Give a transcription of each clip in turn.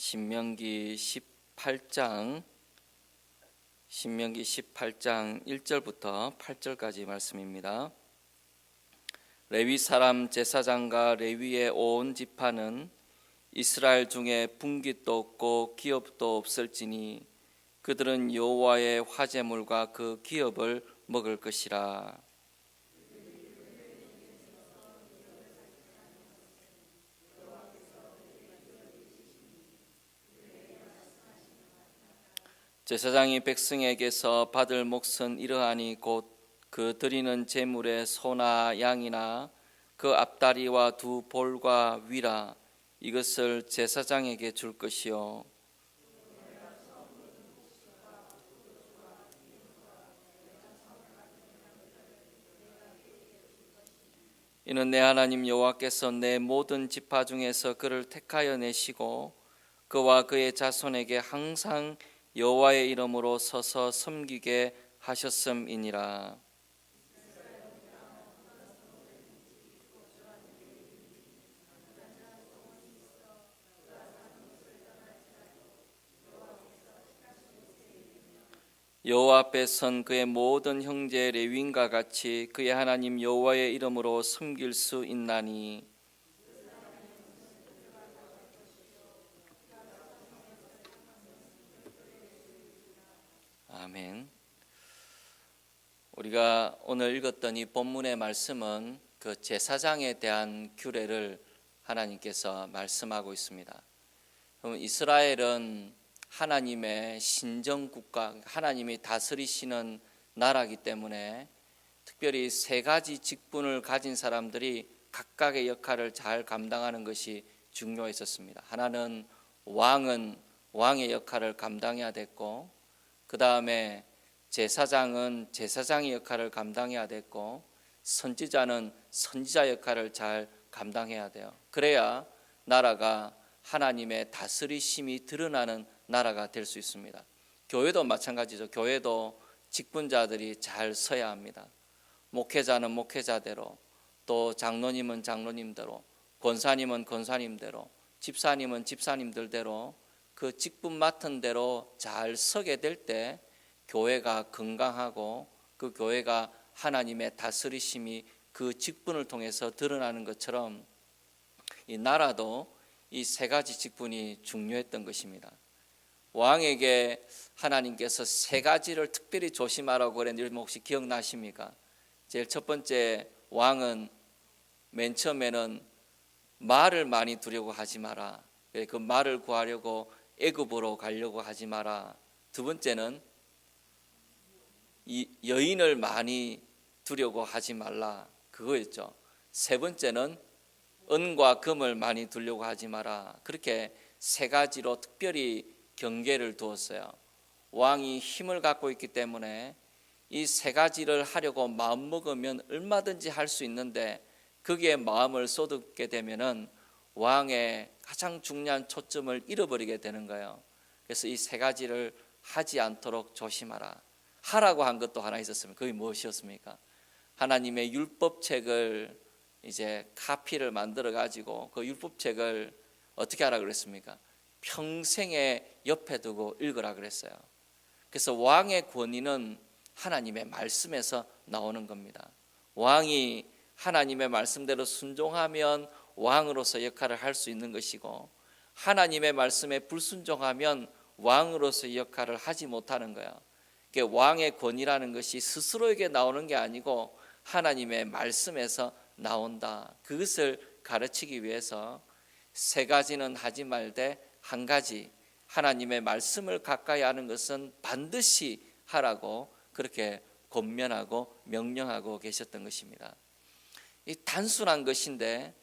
신명기 18장 1절부터 8절까지 말씀입니다. 레위 사람 제사장과 레위의 온 지파는 이스라엘 중에 분깃도 없고 기업도 없을지니 그들은 여호와의 화제물과 그 기업을 먹을 것이라. 제사장이 백성에게서 받을 몫은 이러하니 곧 그 드리는 제물의 소나 양이나 그 앞다리와 두 볼과 위라 이것을 제사장에게 줄 것이요 이는 내 하나님 여호와께서 내 모든 지파 중에서 그를 택하여 내시고 그와 그의 자손에게 항상 여호와의 이름으로 서서 섬기게 하셨음이니라. 여호와 앞에 선 그의 모든 형제 레위인과 같이 그의 하나님 여호와의 이름으로 섬길 수 있나니 아멘. 우리가 오늘 읽었던 이 본문의 말씀은 그 제사장에 대한 규례를 하나님께서 말씀하고 있습니다. 그럼 이스라엘은 하나님의 신정국가, 하나님이 다스리시는 나라이기 때문에 특별히 세 가지 직분을 가진 사람들이 각각의 역할을 잘 감당하는 것이 중요했었습니다. 하나는 왕은 왕의 역할을 감당해야 됐고, 그 다음에 제사장은 제사장의 역할을 감당해야 됐고, 선지자는 선지자 역할을 잘 감당해야 돼요. 그래야 나라가 하나님의 다스리심이 드러나는 나라가 될 수 있습니다. 교회도 마찬가지죠. 교회도 직분자들이 잘 서야 합니다. 목회자는 목회자대로, 또 장로님은 장로님대로, 권사님은 권사님대로, 집사님은 집사님들대로 그 직분 맡은 대로 잘 서게 될 때 교회가 건강하고 그 교회가 하나님의 다스리심이 그 직분을 통해서 드러나는 것처럼 이 나라도 이 세 가지 직분이 중요했던 것입니다. 왕에게 하나님께서 세 가지를 특별히 조심하라고 그랬는데 혹시 기억나십니까? 제일 첫 번째, 왕은 맨 처음에는 말을 많이 두려고 하지 마라. 그 말을 구하려고 애굽으로 가려고 하지 마라. 두 번째는 이 여인을 많이 두려고 하지 말라. 그거였죠. 세 번째는 은과 금을 많이 두려고 하지 마라. 그렇게 세 가지로 특별히 경계를 두었어요. 왕이 힘을 갖고 있기 때문에 이 세 가지를 하려고 마음먹으면 얼마든지 할 수 있는데 거기에 마음을 쏟게 되면은 왕의 가장 중요한 초점을 잃어버리게 되는 거예요. 그래서 이 세 가지를 하지 않도록 조심하라. 하라고 한 것도 하나 있었습니다. 그게 무엇이었습니까? 하나님의 율법책을 이제 카피를 만들어 가지고 그 율법책을 어떻게 하라 그랬습니까? 평생에 옆에 두고 읽으라 그랬어요. 그래서 왕의 권위는 하나님의 말씀에서 나오는 겁니다. 왕이 하나님의 말씀대로 순종하면 왕으로서 역할을 할 수 있는 것이고, 하나님의 말씀에 불순종하면 왕으로서 역할을 하지 못하는 거예요. 왕의 권위라는 것이 스스로에게 나오는 게 아니고 하나님의 말씀에서 나온다. 그것을 가르치기 위해서 세 가지는 하지 말되 한 가지, 하나님의 말씀을 가까이 하는 것은 반드시 하라고 그렇게 권면하고 명령하고 계셨던 것입니다. 이 단순한 것인데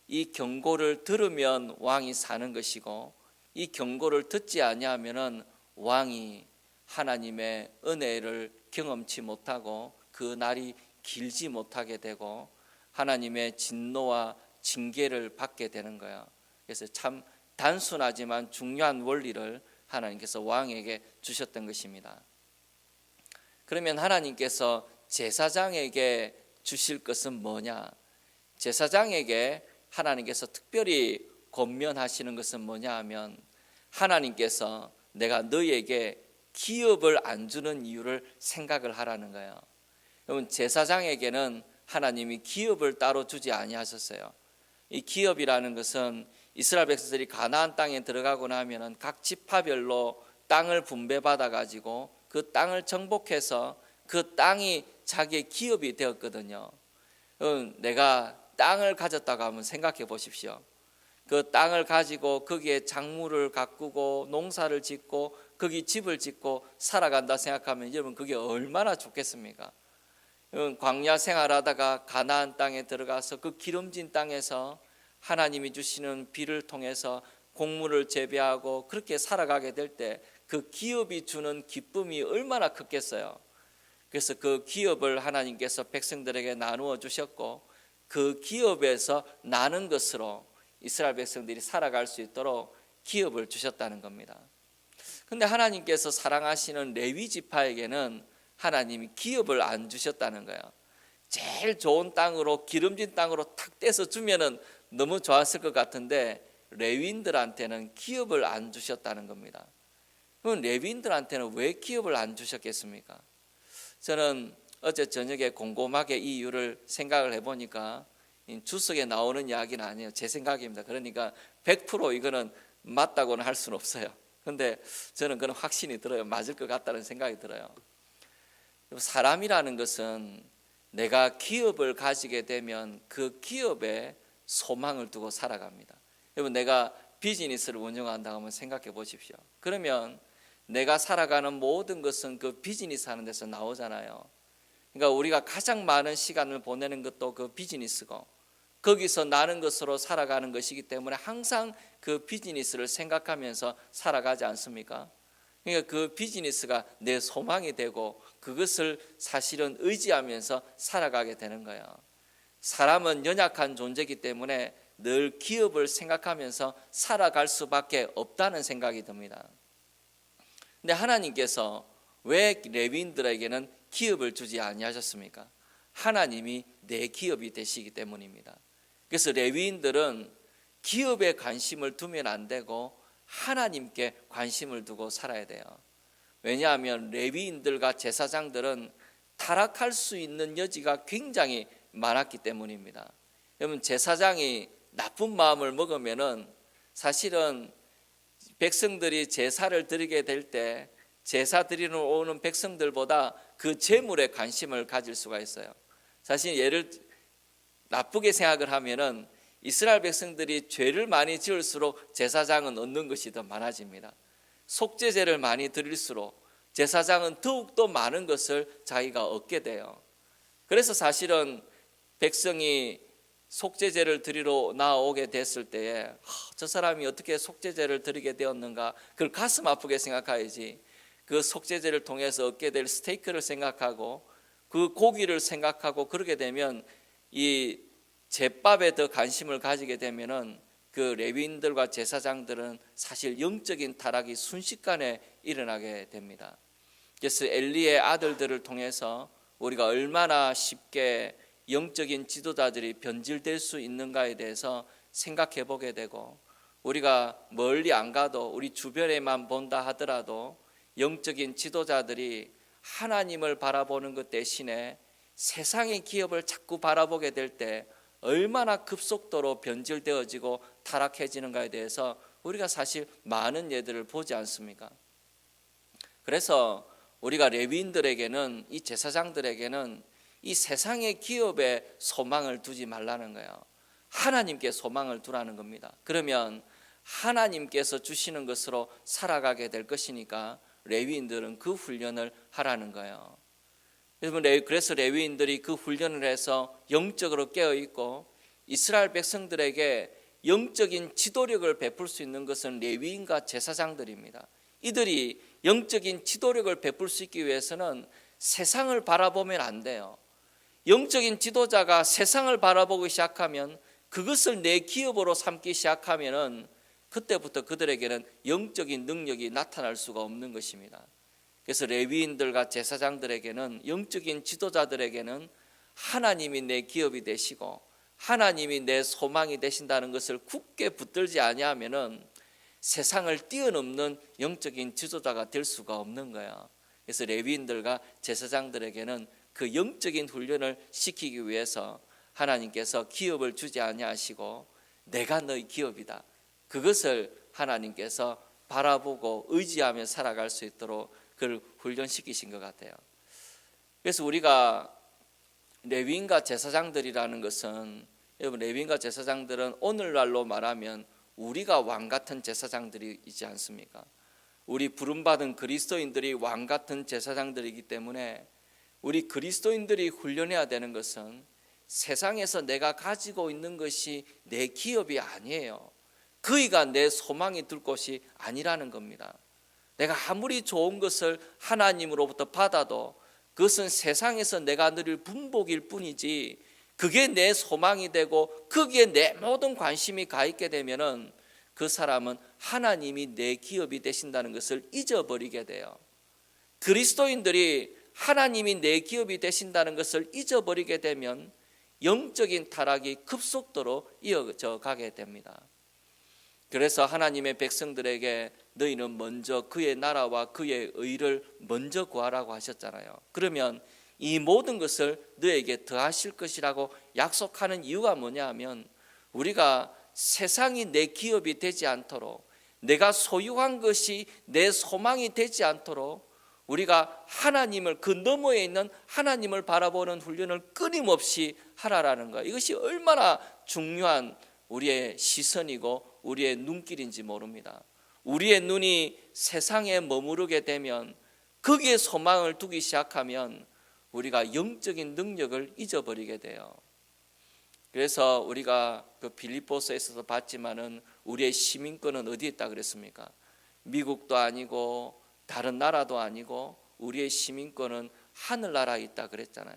이 경고를 들으면 왕이 사는 것이고, 이 경고를 듣지 아니하면은 왕이 하나님의 은혜를 경험치 못하고 그 날이 길지 못하게 되고 하나님의 진노와 징계를 받게 되는 거예요. 그래서 참 단순하지만 중요한 원리를 하나님께서 왕에게 주셨던 것입니다. 그러면 하나님께서 제사장에게 주실 것은 뭐냐? 제사장에게 하나님께서 특별히 권면하시는 것은 뭐냐 하면 하나님께서 내가 너희에게 기업을 안 주는 이유를 생각을 하라는 거예요. 여러분, 제사장에게는 하나님이 기업을 따로 주지 아니하셨어요. 이 기업이라는 것은 이스라엘 백성들이 가나안 땅에 들어가고 나면은 각 지파별로 땅을 분배받아 가지고 그 땅을 정복해서 그 땅이 자기의 기업이 되었거든요. 내가 땅을 가졌다고 하면 생각해 보십시오. 그 땅을 가지고 거기에 작물을 가꾸고 농사를 짓고 거기 집을 짓고 살아간다 생각하면 여러분 그게 얼마나 좋겠습니까? 광야 생활하다가 가나안 땅에 들어가서 그 기름진 땅에서 하나님이 주시는 비를 통해서 곡물을 재배하고 그렇게 살아가게 될 때 그 기업이 주는 기쁨이 얼마나 컸겠어요. 그래서 그 기업을 하나님께서 백성들에게 나누어 주셨고 그 기업에서 나는 것으로 이스라엘 백성들이 살아갈 수 있도록 기업을 주셨다는 겁니다. 그런데 하나님께서 사랑하시는 레위 지파에게는 하나님이 기업을 안 주셨다는 거예요. 제일 좋은 땅으로 기름진 땅으로 탁 떼서 주면은 너무 좋았을 것 같은데 레위인들한테는 기업을 안 주셨다는 겁니다. 그럼 레위인들한테는 왜 기업을 안 주셨겠습니까? 저는 어제 저녁에 곰곰하게 이 이유를 생각을 해보니까 주석에 나오는 이야기는 아니에요. 제 생각입니다. 그러니까 100% 이거는 맞다고는 할 수는 없어요. 그런데 저는 그런 확신이 들어요. 맞을 것 같다는 생각이 들어요. 사람이라는 것은 내가 기업을 가지게 되면 그 기업에 소망을 두고 살아갑니다. 여러분, 내가 비즈니스를 운영한다고 하면 생각해 보십시오. 그러면 내가 살아가는 모든 것은 그 비즈니스 하는 데서 나오잖아요. 그러니까 우리가 가장 많은 시간을 보내는 것도 그 비즈니스고 거기서 나는 것으로 살아가는 것이기 때문에 항상 그 비즈니스를 생각하면서 살아가지 않습니까? 그러니까 그 비즈니스가 내 소망이 되고 그것을 사실은 의지하면서 살아가게 되는 거예요. 사람은 연약한 존재이기 때문에 늘 기업을 생각하면서 살아갈 수밖에 없다는 생각이 듭니다. 근데 하나님께서 왜 레위인들에게는 기업을 주지 아니하셨습니까? 하나님이 내 기업이 되시기 때문입니다. 그래서 레위인들은 기업에 관심을 두면 안 되고 하나님께 관심을 두고 살아야 돼요. 왜냐하면 레위인들과 제사장들은 타락할 수 있는 여지가 굉장히 많았기 때문입니다. 여러분, 제사장이 나쁜 마음을 먹으면은 사실은 백성들이 제사를 드리게 될 때 제사 드리러 오는 백성들보다 그 재물에 관심을 가질 수가 있어요. 사실 예를 나쁘게 생각을 하면은 이스라엘 백성들이 죄를 많이 지을수록 제사장은 얻는 것이 더 많아집니다. 속죄제를 많이 드릴수록 제사장은 더욱더 많은 것을 자기가 얻게 돼요. 그래서 사실은 백성이 속죄제를 드리러 나오게 됐을 때에 저 사람이 어떻게 속죄제를 드리게 되었는가, 그걸 가슴 아프게 생각해야지. 그 속죄제를 통해서 얻게 될 스테이크를 생각하고 그 고기를 생각하고 그러게 되면 이 제밥에 더 관심을 가지게 되면은 그 레위인들과 제사장들은 사실 영적인 타락이 순식간에 일어나게 됩니다. 그래서 엘리의 아들들을 통해서 우리가 얼마나 쉽게 영적인 지도자들이 변질될 수 있는가에 대해서 생각해 보게 되고, 우리가 멀리 안 가도 우리 주변에만 본다 하더라도 영적인 지도자들이 하나님을 바라보는 것 대신에 세상의 기업을 자꾸 바라보게 될 때 얼마나 급속도로 변질되어지고 타락해지는가에 대해서 우리가 사실 많은 예들을 보지 않습니까? 그래서 우리가 레위인들에게는, 이 제사장들에게는 이 세상의 기업에 소망을 두지 말라는 거예요. 하나님께 소망을 두라는 겁니다. 그러면 하나님께서 주시는 것으로 살아가게 될 것이니까 레위인들은 그 훈련을 하라는 거예요. 그래서 레위인들이 그 훈련을 해서 영적으로 깨어있고 이스라엘 백성들에게 영적인 지도력을 베풀 수 있는 것은 레위인과 제사장들입니다. 이들이 영적인 지도력을 베풀 수 있기 위해서는 세상을 바라보면 안 돼요. 영적인 지도자가 세상을 바라보기 시작하면, 그것을 내 기업으로 삼기 시작하면은 그때부터 그들에게는 영적인 능력이 나타날 수가 없는 것입니다. 그래서 레위인들과 제사장들에게는, 영적인 지도자들에게는 하나님이 내 기업이 되시고 하나님이 내 소망이 되신다는 것을 굳게 붙들지 아니하면은 세상을 뛰어넘는 영적인 지도자가 될 수가 없는 거야. 그래서 레위인들과 제사장들에게는 그 영적인 훈련을 시키기 위해서 하나님께서 기업을 주지 아니하시고 내가 너희 기업이다. 그것을 하나님께서 바라보고 의지하며 살아갈 수 있도록 그걸 훈련시키신 것 같아요. 그래서 우리가 레위인과 제사장들이라는 것은, 여러분, 레위인과 제사장들은 오늘날로 말하면 우리가 왕 같은 제사장들이지 않습니까? 우리 부름받은 그리스도인들이 왕 같은 제사장들이기 때문에 우리 그리스도인들이 훈련해야 되는 것은 세상에서 내가 가지고 있는 것이 내 기업이 아니에요. 그이가 내 소망이 될 것이 아니라는 겁니다. 내가 아무리 좋은 것을 하나님으로부터 받아도 그것은 세상에서 내가 누릴 분복일 뿐이지, 그게 내 소망이 되고 거기에 내 모든 관심이 가 있게 되면은 그 사람은 하나님이 내 기업이 되신다는 것을 잊어버리게 돼요. 그리스도인들이 하나님이 내 기업이 되신다는 것을 잊어버리게 되면 영적인 타락이 급속도로 이어져 가게 됩니다. 그래서 하나님의 백성들에게 너희는 먼저 그의 나라와 그의 의를 먼저 구하라고 하셨잖아요. 그러면 이 모든 것을 너에게 더하실 것이라고 약속하는 이유가 뭐냐 하면, 우리가 세상이 내 기업이 되지 않도록, 내가 소유한 것이 내 소망이 되지 않도록 우리가 하나님을, 그 너머에 있는 하나님을 바라보는 훈련을 끊임없이 하라라는 거예요. 이것이 얼마나 중요한 우리의 시선이고 우리의 눈길인지 모릅니다. 우리의 눈이 세상에 머무르게 되면, 거기에 소망을 두기 시작하면 우리가 영적인 능력을 잊어버리게 돼요. 그래서 우리가 그 빌립보서에서도 봤지만은 우리의 시민권은 어디에 있다 그랬습니까? 미국도 아니고 다른 나라도 아니고 우리의 시민권은 하늘나라에 있다 그랬잖아요.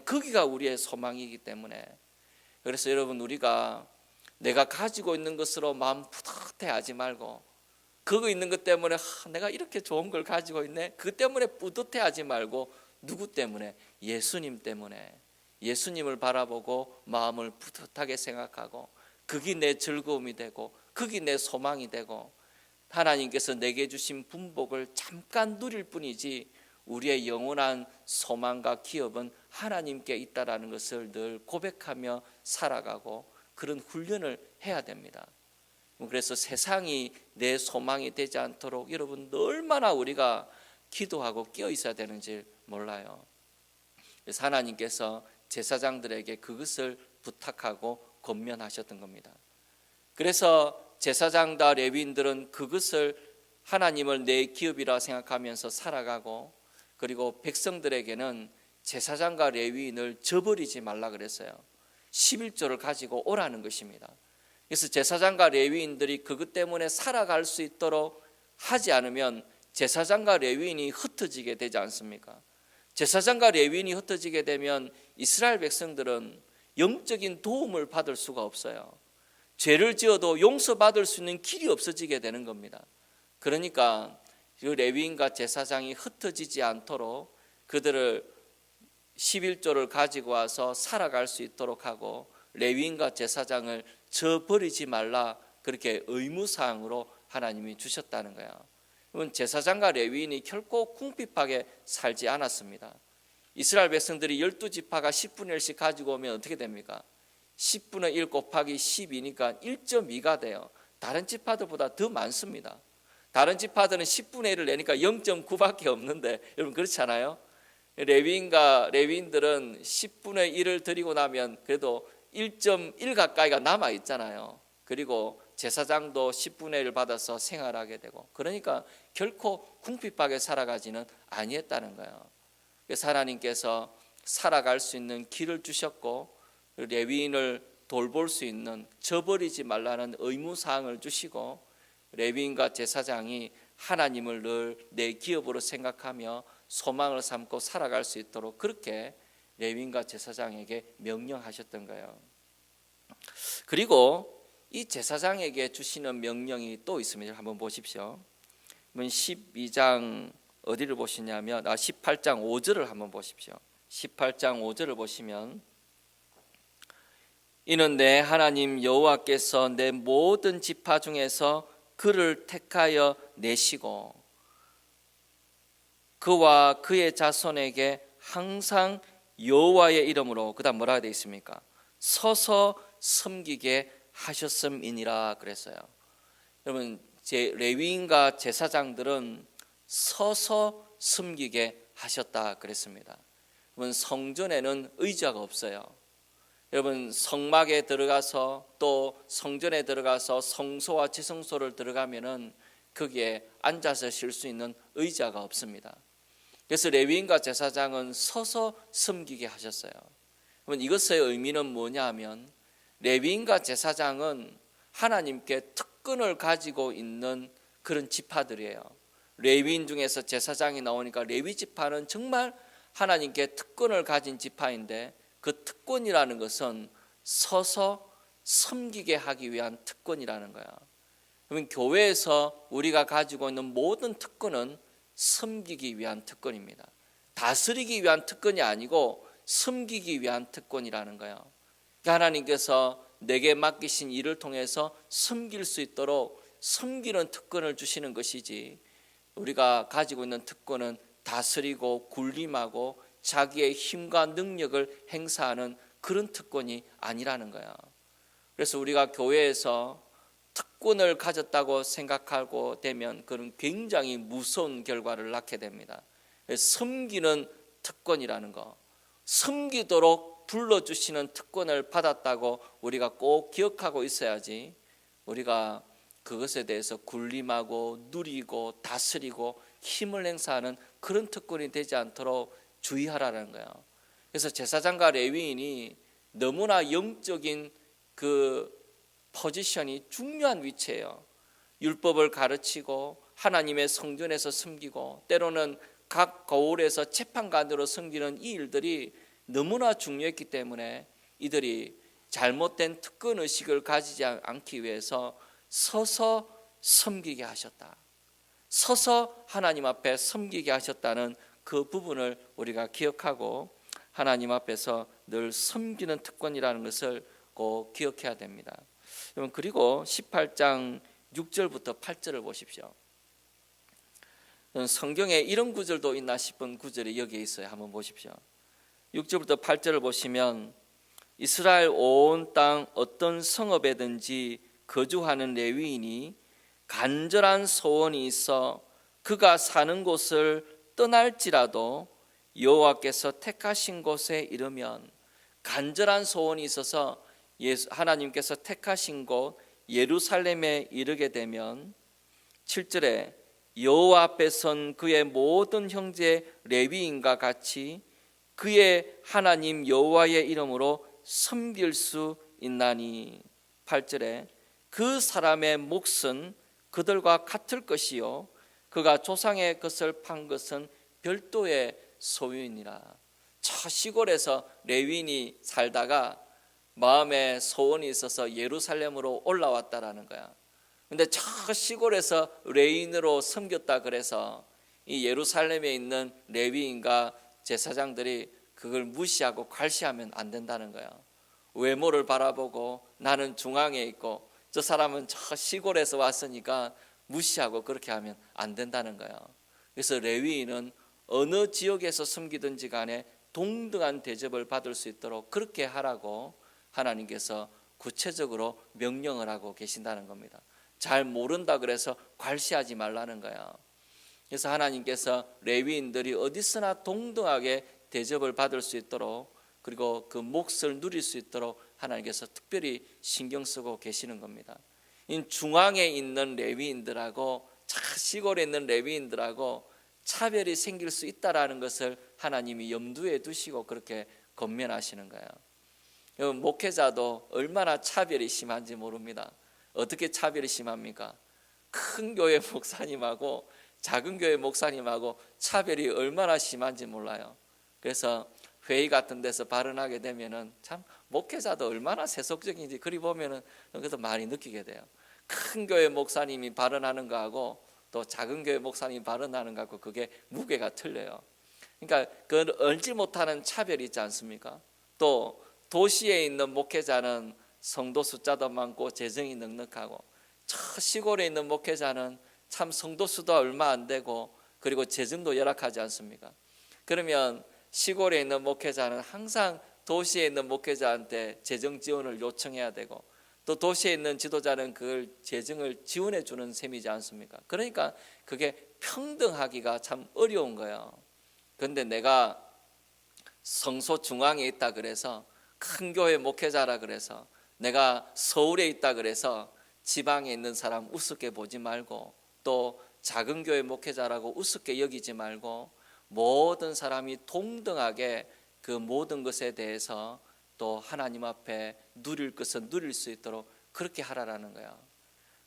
거기가 우리의 소망이기 때문에. 그래서 여러분, 우리가 내가 가지고 있는 것으로 마음 뿌듯해하지 말고, 그거 있는 것 때문에 내가 이렇게 좋은 걸 가지고 있네, 그 때문에 뿌듯해하지 말고, 누구 때문에? 예수님 때문에. 예수님을 바라보고 마음을 뿌듯하게 생각하고, 그게 내 즐거움이 되고 그게 내 소망이 되고, 하나님께서 내게 주신 분복을 잠깐 누릴 뿐이지 우리의 영원한 소망과 기업은 하나님께 있다라는 것을 늘 고백하며 살아가고, 그런 훈련을 해야 됩니다. 그래서 세상이 내 소망이 되지 않도록 여러분, 얼마나 우리가 기도하고 깨어 있어야 되는지 몰라요. 그래서 하나님께서 제사장들에게 그것을 부탁하고 권면하셨던 겁니다. 그래서 제사장과 레위인들은 그것을 하나님을 내 기업이라 생각하면서 살아가고, 그리고 백성들에게는 제사장과 레위인을 저버리지 말라 그랬어요. 11조를 가지고 오라는 것입니다. 그래서 제사장과 레위인들이 그것 때문에 살아갈 수 있도록 하지 않으면 제사장과 레위인이 흩어지게 되지 않습니까? 제사장과 레위인이 흩어지게 되면 이스라엘 백성들은 영적인 도움을 받을 수가 없어요. 죄를 지어도 용서받을 수 있는 길이 없어지게 되는 겁니다. 그러니까 그 레위인과 제사장이 흩어지지 않도록 그들을 11조를 가지고 와서 살아갈 수 있도록 하고, 레위인과 제사장을 저버리지 말라, 그렇게 의무사항으로 하나님이 주셨다는 거예요. 그러면 제사장과 레위인이 결코 궁핍하게 살지 않았습니다. 이스라엘 백성들이 12지파가 10분의 1씩 가지고 오면 어떻게 됩니까? 10분의 1 곱하기 12니까 1.2가 돼요. 다른 지파들보다 더 많습니다. 다른 지파들은 10분의 1을 내니까 0.9밖에 없는데, 여러분 그렇지 않아요? 레위인들은 10분의 1을 드리고 나면 그래도 1.1 가까이가 남아 있잖아요. 그리고 제사장도 10분의 1을 받아서 생활하게 되고, 그러니까 결코 궁핍하게 살아가지는 아니했다는 거예요. 그래서 하나님께서 살아갈 수 있는 길을 주셨고, 레위인을 돌볼 수 있는, 저버리지 말라는 의무사항을 주시고, 레위인과 제사장이 하나님을 늘 내 기업으로 생각하며 소망을 삼고 살아갈 수 있도록 그렇게 레위인과 제사장에게 명령하셨던 거예요. 그리고 이 제사장에게 주시는 명령이 또 있습니다. 한번 보십시오. 12장 어디를 보시냐면 18장 5절을 한번 보십시오. 18장 5절을 보시면, 이는 내 하나님 여호와께서 내 모든 지파 중에서 그를 택하여 내시고 그와 그의 자손에게 항상 여호와의 이름으로, 그다음 뭐라고 되어 있습니까? 서서 섬기게 하셨음이니라 그랬어요. 여러분, 제 레위인과 제사장들은 서서 섬기게 하셨다 그랬습니다. 여러분, 성전에는 의자가 없어요. 여러분, 성막에 들어가서 또 성전에 들어가서 성소와 지성소를 들어가면은 거기에 앉아서 쉴 수 있는 의자가 없습니다. 그래서 레위인과 제사장은 서서 섬기게 하셨어요. 여러분, 이것의 의미는 뭐냐 하면 레위인과 제사장은 하나님께 특권을 가지고 있는 그런 지파들이에요. 레위인 중에서 제사장이 나오니까 레위 지파는 정말 하나님께 특권을 가진 지파인데, 그 특권이라는 것은 서서 섬기게 하기 위한 특권이라는 거야. 그러면 교회에서 우리가 가지고 있는 모든 특권은 섬기기 위한 특권입니다. 다스리기 위한 특권이 아니고 섬기기 위한 특권이라는 거예요. 그러니까 하나님께서 내게 맡기신 일을 통해서 섬길 수 있도록 섬기는 특권을 주시는 것이지, 우리가 가지고 있는 특권은 다스리고 군림하고 자기의 힘과 능력을 행사하는 그런 특권이 아니라는 거야. 그래서 우리가 교회에서 특권을 가졌다고 생각하고 되면 그런 굉장히 무서운 결과를 낳게 됩니다. 섬기는 특권이라는 거, 섬기도록 불러주시는 특권을 받았다고 우리가 꼭 기억하고 있어야지, 우리가 그것에 대해서 군림하고 누리고 다스리고 힘을 행사하는 그런 특권이 되지 않도록 주의하라는 거예요. 그래서 제사장과 레위인이 너무나 영적인 그 포지션이 중요한 위치예요. 율법을 가르치고 하나님의 성전에서 섬기고 때로는 각 거울에서 재판관으로 섬기는 이 일들이 너무나 중요했기 때문에 이들이 잘못된 특권 의식을 가지지 않기 위해서 서서 섬기게 하셨다. 서서 하나님 앞에 섬기게 하셨다는 그 부분을 우리가 기억하고 하나님 앞에서 늘 섬기는 특권이라는 것을 꼭 기억해야 됩니다. 그리고 18장 6절부터 8절을 보십시오. 성경에 이런 구절도 있나 싶은 구절이 여기에 있어요. 한번 보십시오. 6절부터 8절을 보시면 이스라엘 온 땅 어떤 성읍에든지 거주하는 레위인이 간절한 소원이 있어 그가 사는 곳을 떠날지라도 여호와께서 택하신 곳에 이르면, 간절한 소원이 있어서 하나님께서 택하신 곳 예루살렘에 이르게 되면 7절에 여호와 앞에 선 그의 모든 형제 레위인과 같이 그의 하나님 여호와의 이름으로 섬길 수 있나니, 8절에 그 사람의 몫은 그들과 같을 것이요 그가 조상의 것을 판 것은 별도의 소유이니라. 저 시골에서 레위인이 살다가 마음에 소원이 있어서 예루살렘으로 올라왔다라는 거야. 근데 저 시골에서 레위인으로 섬겼다 그래서 이 예루살렘에 있는 레위인과 제사장들이 그걸 무시하고 괄시하면 안 된다는 거야. 외모를 바라보고 나는 중앙에 있고 저 사람은 저 시골에서 왔으니까 무시하고 그렇게 하면 안 된다는 거야. 그래서 레위인은 어느 지역에서 섬기든지 간에 동등한 대접을 받을 수 있도록 그렇게 하라고 하나님께서 구체적으로 명령을 하고 계신다는 겁니다. 잘 모른다 그래서 괄시하지 말라는 거야. 그래서 하나님께서 레위인들이 어디서나 동등하게 대접을 받을 수 있도록, 그리고 그 몫을 누릴 수 있도록 하나님께서 특별히 신경 쓰고 계시는 겁니다. 중앙에 있는 레위인들하고 시골에 있는 레위인들하고 차별이 생길 수 있다라는 것을 하나님이 염두에 두시고 그렇게 권면하시는 거예요. 목회자도 얼마나 차별이 심한지 모릅니다. 어떻게 차별이 심합니까? 큰 교회 목사님하고 작은 교회 목사님하고 차별이 얼마나 심한지 몰라요. 그래서 회의 같은 데서 발언하게 되면은 참 목회자도 얼마나 세속적인지 그리 보면은 그래서 많이 느끼게 돼요. 큰 교회 목사님이 발언하는 거하고 또 작은 교회 목사님이 발언하는 거하고 그게 무게가 틀려요. 그러니까 그 알지 못하는 차별이 있지 않습니까? 또 도시에 있는 목회자는 성도 숫자도 많고 재정이 넉넉하고 저 시골에 있는 목회자는 참 성도 수도 얼마 안 되고 그리고 재정도 열악하지 않습니까? 그러면 시골에 있는 목회자는 항상 도시에 있는 목회자한테 재정 지원을 요청해야 되고 또 도시에 있는 지도자는 그걸 재정을 지원해 주는 셈이지 않습니까? 그러니까 그게 평등하기가 참 어려운 거예요. 그런데 내가 성소 중앙에 있다 그래서 큰 교회 목회자라 그래서 내가 서울에 있다 그래서 지방에 있는 사람 우습게 보지 말고 또 작은 교회 목회자라고 우습게 여기지 말고 모든 사람이 동등하게 그 모든 것에 대해서 또 하나님 앞에 누릴 것은 누릴 수 있도록 그렇게 하라라는 거야.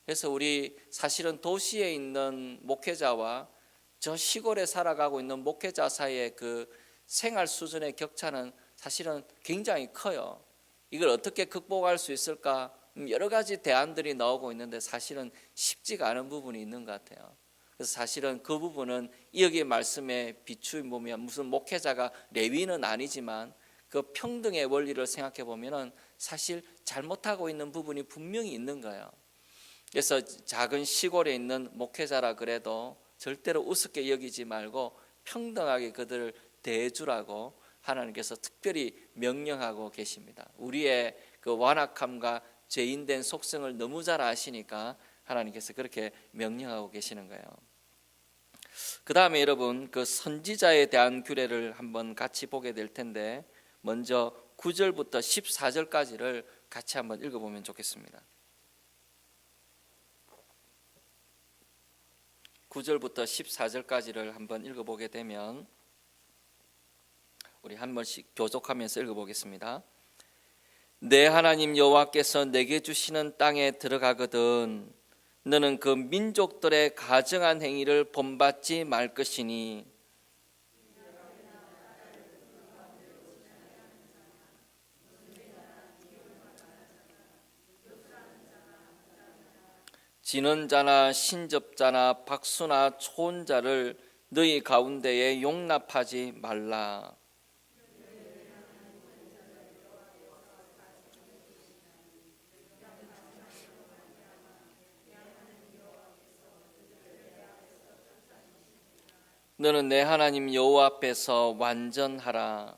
그래서 우리 사실은 도시에 있는 목회자와 저 시골에 살아가고 있는 목회자 사이의 그 생활 수준의 격차는 사실은 굉장히 커요. 이걸 어떻게 극복할 수 있을까? 여러 가지 대안들이 나오고 있는데 사실은 쉽지가 않은 부분이 있는 것 같아요. 그래서 사실은 그 부분은 여기 말씀에 비추어 보면 무슨 목회자가 레위는 아니지만 그 평등의 원리를 생각해 보면은 사실 잘못하고 있는 부분이 분명히 있는 거예요. 그래서 작은 시골에 있는 목회자라 그래도 절대로 우습게 여기지 말고 평등하게 그들을 대해주라고 하나님께서 특별히 명령하고 계십니다. 우리의 그 완악함과 죄인된 속성을 너무 잘 아시니까 하나님께서 그렇게 명령하고 계시는 거예요. 그 다음에 여러분 그 선지자에 대한 규례를 한번 같이 보게 될 텐데 먼저 9절부터 14절까지를 같이 한번 읽어보면 좋겠습니다. 9절부터 14절까지를 한번 읽어보게 되면 우리 한 번씩 교독하면서 읽어보겠습니다. 내 하나님 여호와께서 내게 주시는 땅에 들어가거든 너는 그 민족들의 가증한 행위를 본받지 말 것이니 지는 자나 신접자나 박수나 초혼자를 너희 가운데에 용납하지 말라. 너는 내 하나님 여호와 앞에서 완전하라.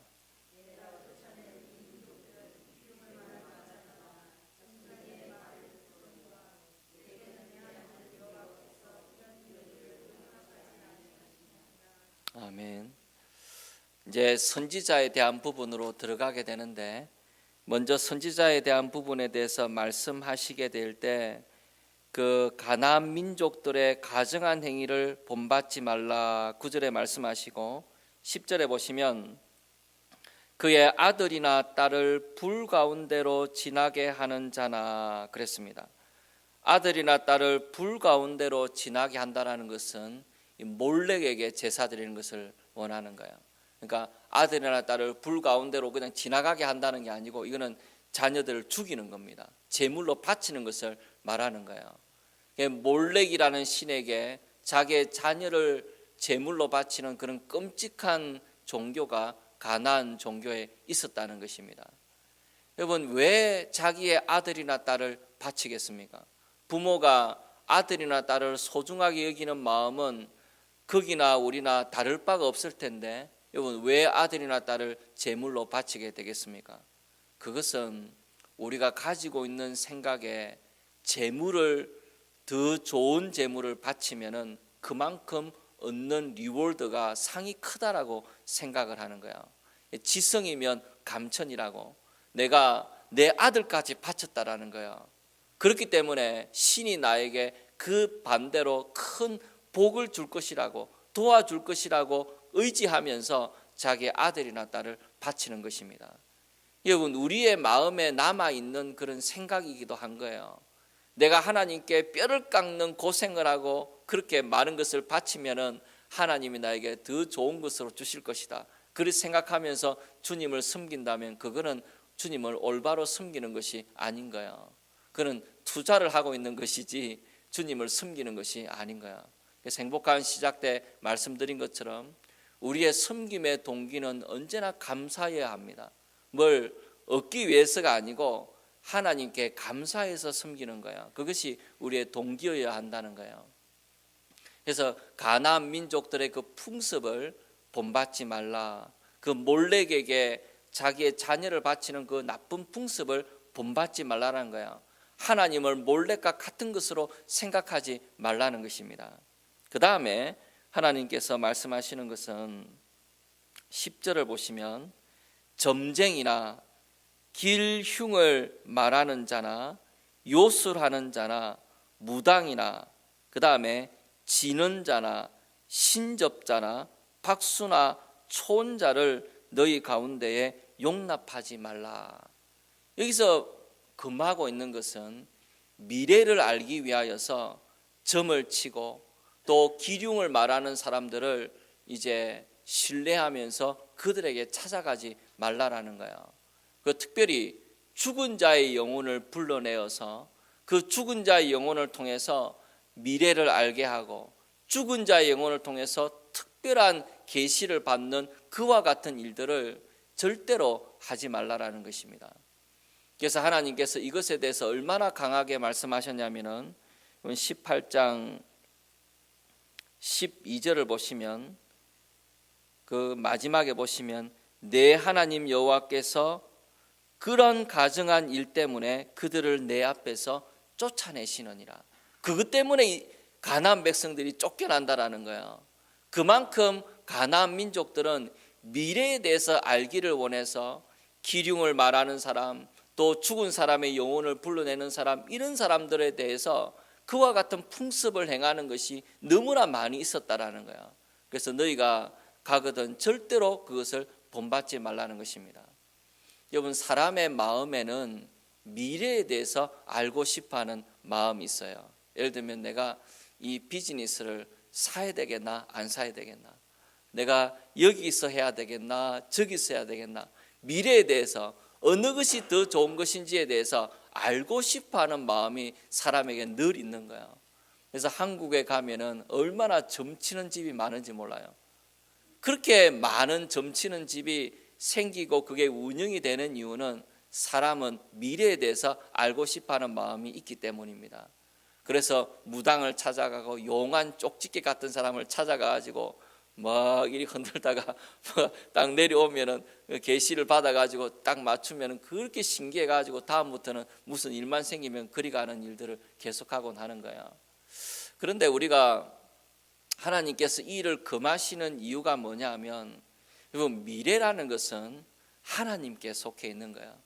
아멘. 이제 선지자에 대한 부분으로 들어가게 되는데 먼저 선지자에 대한 부분에 대해서 말씀하시게 될 때 그 가나안 민족들의 가증한 행위를 본받지 말라 9절에 말씀하시고 10절에 보시면 그의 아들이나 딸을 불 가운데로 지나게 하는 자나 그랬습니다. 아들이나 딸을 불 가운데로 지나게 한다는 것은 몰렉에게 제사 드리는 것을 원하는 거예요. 그러니까 아들이나 딸을 불 가운데로 그냥 지나가게 한다는 게 아니고 이거는 자녀들을 죽이는 겁니다. 제물로 바치는 것을 말하는 거예요. 몰렉이라는 신에게 자기의 자녀를 제물로 바치는 그런 끔찍한 종교가 가나안 종교에 있었다는 것입니다. 여러분 왜 자기의 아들이나 딸을 바치겠습니까? 부모가 아들이나 딸을 소중하게 여기는 마음은 거기나 우리나 다를 바가 없을 텐데 여러분 왜 아들이나 딸을 제물로 바치게 되겠습니까? 그것은 우리가 가지고 있는 생각에 제물을 더 좋은 제물을 바치면은 그만큼 얻는 리워드가 상이 크다라고 생각을 하는 거야. 지성이면 감천이라고 내가 내 아들까지 바쳤다라는 거야. 그렇기 때문에 신이 나에게 그 반대로 큰 복을 줄 것이라고 도와줄 것이라고 의지하면서 자기 아들이나 딸을 바치는 것입니다. 여러분 우리의 마음에 남아있는 그런 생각이기도 한 거예요. 내가 하나님께 뼈를 깎는 고생을 하고 그렇게 많은 것을 바치면은 하나님이 나에게 더 좋은 것으로 주실 것이다. 그렇게 생각하면서 주님을 섬긴다면 그거는 주님을 올바로 섬기는 것이 아닌 거예요. 그는 투자를 하고 있는 것이지 주님을 섬기는 것이 아닌 거야. 그래서 행복한 시작 때 말씀드린 것처럼 우리의 섬김의 동기는 언제나 감사해야 합니다. 뭘 얻기 위해서가 아니고 하나님께 감사해서 섬기는 거예요. 그것이 우리의 동기여야 한다는 거예요. 그래서 가나안 민족들의 그 풍습을 본받지 말라. 그 몰렉에게 자기의 자녀를 바치는 그 나쁜 풍습을 본받지 말라는 거예요. 하나님을 몰렉과 같은 것으로 생각하지 말라는 것입니다. 그 다음에 하나님께서 말씀하시는 것은 10절을 보시면 점쟁이나 길흉을 말하는 자나 요술하는 자나 무당이나 그 다음에 지는 자나 신접자나 박수나 초혼자를 너희 가운데에 용납하지 말라. 여기서 금하고 있는 것은 미래를 알기 위하여서 점을 치고 또 기륭을 말하는 사람들을 이제 신뢰하면서 그들에게 찾아가지 말라라는 거예요. 그 특별히 죽은 자의 영혼을 불러내어서 그 죽은 자의 영혼을 통해서 미래를 알게 하고 죽은 자의 영혼을 통해서 특별한 계시를 받는 그와 같은 일들을 절대로 하지 말라라는 것입니다. 그래서 하나님께서 이것에 대해서 얼마나 강하게 말씀하셨냐면은 18장 12절을 보시면 그 마지막에 보시면 내 하나님 여호와께서 그런 가증한 일 때문에 그들을 내 앞에서 쫓아내시느니라. 그것 때문에 가나안 백성들이 쫓겨난다라는 거예요. 그만큼 가나안 민족들은 미래에 대해서 알기를 원해서 기륭을 말하는 사람, 또 죽은 사람의 영혼을 불러내는 사람, 이런 사람들에 대해서 그와 같은 풍습을 행하는 것이 너무나 많이 있었다라는 거예요. 그래서 너희가 가거든 절대로 그것을 본받지 말라는 것입니다. 여러분, 사람의 마음에는 미래에 대해서 알고 싶어하는 마음이 있어요. 예를 들면 내가 이 비즈니스를 사야 되겠나 안 사야 되겠나, 내가 여기서 해야 되겠나 저기서 해야 되겠나, 미래에 대해서 어느 것이 더 좋은 것인지에 대해서 알고 싶어하는 마음이 사람에게 늘 있는 거예요. 그래서 한국에 가면은 얼마나 점치는 집이 많은지 몰라요. 그렇게 많은 점치는 집이 생기고 그게 운영이 되는 이유는 사람은 미래에 대해서 알고 싶어하는 마음이 있기 때문입니다. 그래서 무당을 찾아가고 용한 쪽집게 같은 사람을 찾아가가지고 막 이리 흔들다가 딱 내려오면은 계시를 받아가지고 딱 맞추면은 그렇게 신기해가지고 다음부터는 무슨 일만 생기면 그리 가는 일들을 계속하곤 하는 거예요. 그런데 우리가 하나님께서 이 일을 금하시는 이유가 뭐냐 하면, 여러분, 미래라는 것은 하나님께 속해 있는 거예요.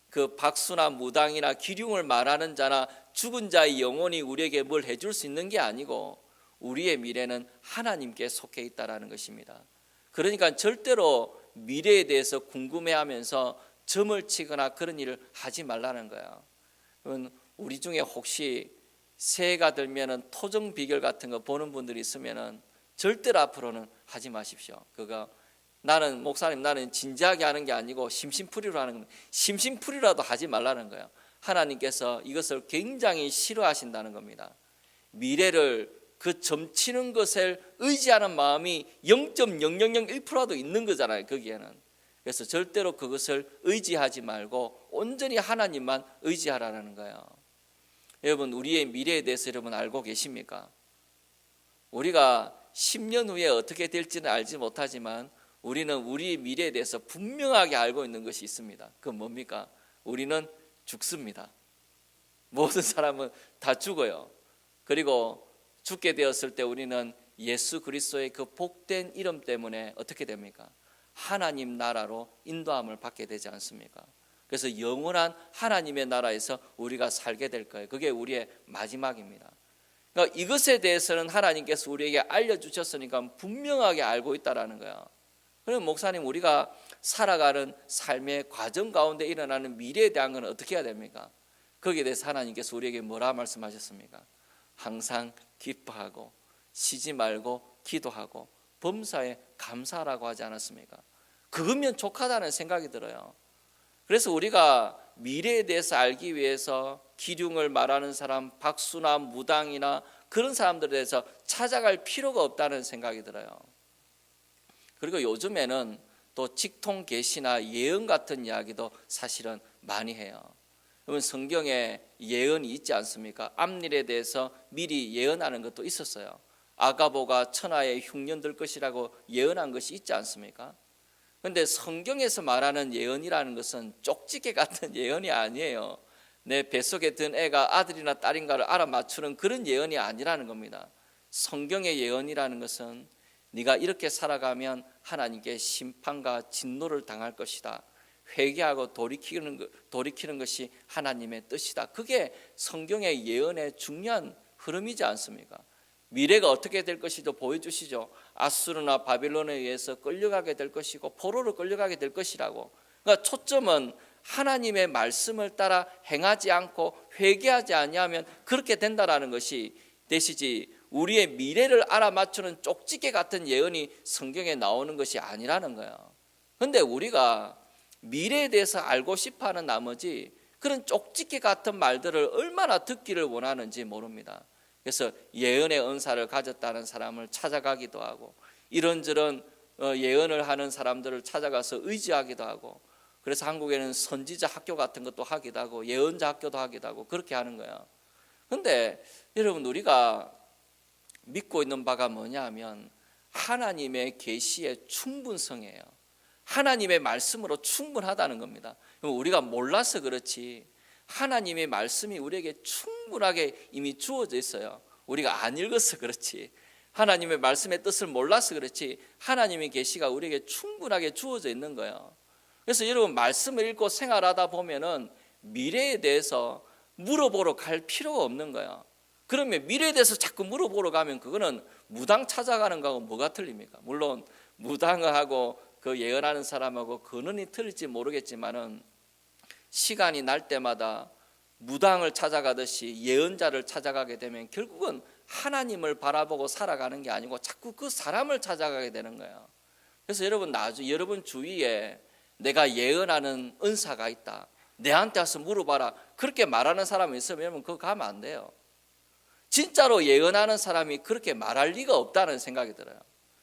그 박수나 무당이나 기륭을 말하는 자나 죽은 자의 영혼이 우리에게 뭘 해줄 수 있는 게 아니고 우리의 미래는 하나님께 속해 있다라는 것입니다. 그러니까 절대로 미래에 대해서 궁금해하면서 점을 치거나 그런 일을 하지 말라는 거예요. 우리 중에 혹시 새해가 들면은 토정 비결 같은 거 보는 분들이 있으면은 절대로 앞으로는 하지 마십시오. 그거 나는 목사님, 나는 진지하게 하는 게 아니고 심심풀이로 하는 겁니다. 심심풀이라도 하지 말라는 거예요. 하나님께서 이것을 굉장히 싫어하신다는 겁니다. 미래를 그 점치는 것을 의지하는 마음이 0.0001%도 있는 거잖아요, 거기에는. 그래서 절대로 그것을 의지하지 말고 온전히 하나님만 의지하라는 거예요. 여러분, 우리의 미래에 대해서 여러분 알고 계십니까? 우리가 10년 후에 어떻게 될지는 알지 못하지만 우리는 우리의 미래에 대해서 분명하게 알고 있는 것이 있습니다. 그건 뭡니까? 우리는 죽습니다. 모든 사람은 다 죽어요. 그리고 죽게 되었을 때 우리는 예수 그리스도의 그 복된 이름 때문에 어떻게 됩니까? 하나님 나라로 인도함을 받게 되지 않습니까? 그래서 영원한 하나님의 나라에서 우리가 살게 될 거예요. 그게 우리의 마지막입니다. 그러니까 이것에 대해서는 하나님께서 우리에게 알려주셨으니까 분명하게 알고 있다라는 거예요. 그럼 목사님, 우리가 살아가는 삶의 과정 가운데 일어나는 미래에 대한 건 어떻게 해야 됩니까? 거기에 대해서 하나님께서 우리에게 뭐라 말씀하셨습니까? 항상 기뻐하고 쉬지 말고 기도하고 범사에 감사하라고 하지 않았습니까? 그거면 족하다는 생각이 들어요. 그래서 우리가 미래에 대해서 알기 위해서 기륭을 말하는 사람, 박수나 무당이나 그런 사람들에 대해서 찾아갈 필요가 없다는 생각이 들어요. 그리고 요즘에는 또 직통 계시나 예언 같은 이야기도 사실은 많이 해요. 그러면 성경에 예언이 있지 않습니까? 앞일에 대해서 미리 예언하는 것도 있었어요. 아가보가 천하에 흉년될 것이라고 예언한 것이 있지 않습니까? 그런데 성경에서 말하는 예언이라는 것은 쪽지게 같은 예언이 아니에요. 내 뱃속에 든 애가 아들이나 딸인가를 알아맞추는 그런 예언이 아니라는 겁니다. 성경의 예언이라는 것은 네가 이렇게 살아가면 하나님께 심판과 진노를 당할 것이다. 회개하고 돌이키는 것이 하나님의 뜻이다. 그게 성경의 예언의 중요한 흐름이지 않습니까? 미래가 어떻게 될 것이도 보여주시죠. 아수르나 바빌론에 의해서 끌려가게 될 것이고 포로로 끌려가게 될 것이라고. 그러니까 초점은 하나님의 말씀을 따라 행하지 않고 회개하지 아니하면 그렇게 된다라는 것이 되시지, 우리의 미래를 알아맞추는 쪽지게 같은 예언이 성경에 나오는 것이 아니라는 거예요. 그런데 우리가 미래에 대해서 알고 싶어하는 나머지 그런 쪽지게 같은 말들을 얼마나 듣기를 원하는지 모릅니다. 그래서 예언의 은사를 가졌다는 사람을 찾아가기도 하고 이런저런 예언을 하는 사람들을 찾아가서 의지하기도 하고, 그래서 한국에는 선지자 학교 같은 것도 하기도 하고 예언자 학교도 하기도 하고 그렇게 하는 거예요. 그런데 여러분, 우리가 믿고 있는 바가 뭐냐 하면 하나님의 계시의 충분성이에요. 하나님의 말씀으로 충분하다는 겁니다. 우리가 몰라서 그렇지 하나님의 말씀이 우리에게 충분하게 이미 주어져 있어요. 우리가 안 읽어서 그렇지, 하나님의 말씀의 뜻을 몰라서 그렇지 하나님의 계시가 우리에게 충분하게 주어져 있는 거예요. 그래서 여러분, 말씀을 읽고 생활하다 보면은 미래에 대해서 물어보러 갈 필요가 없는 거예요. 그러면 미래에 대해서 자꾸 물어보러 가면 그거는 무당 찾아가는 거하고 뭐가 틀립니까? 물론 무당하고 그 예언하는 사람하고 근원이 틀릴지 모르겠지만은 시간이 날 때마다 무당을 찾아가듯이 예언자를 찾아가게 되면 결국은 하나님을 바라보고 살아가는 게 아니고 자꾸 그 사람을 찾아가게 되는 거예요. 그래서 여러분, 여러분 주위에 내가 예언하는 은사가 있다, 내한테 와서 물어봐라, 그렇게 말하는 사람이 있으면 여러분 그거 가면 안 돼요. 진짜로 예언하는 사람이 그렇게 말할 리가 없다는 생각이 들어요.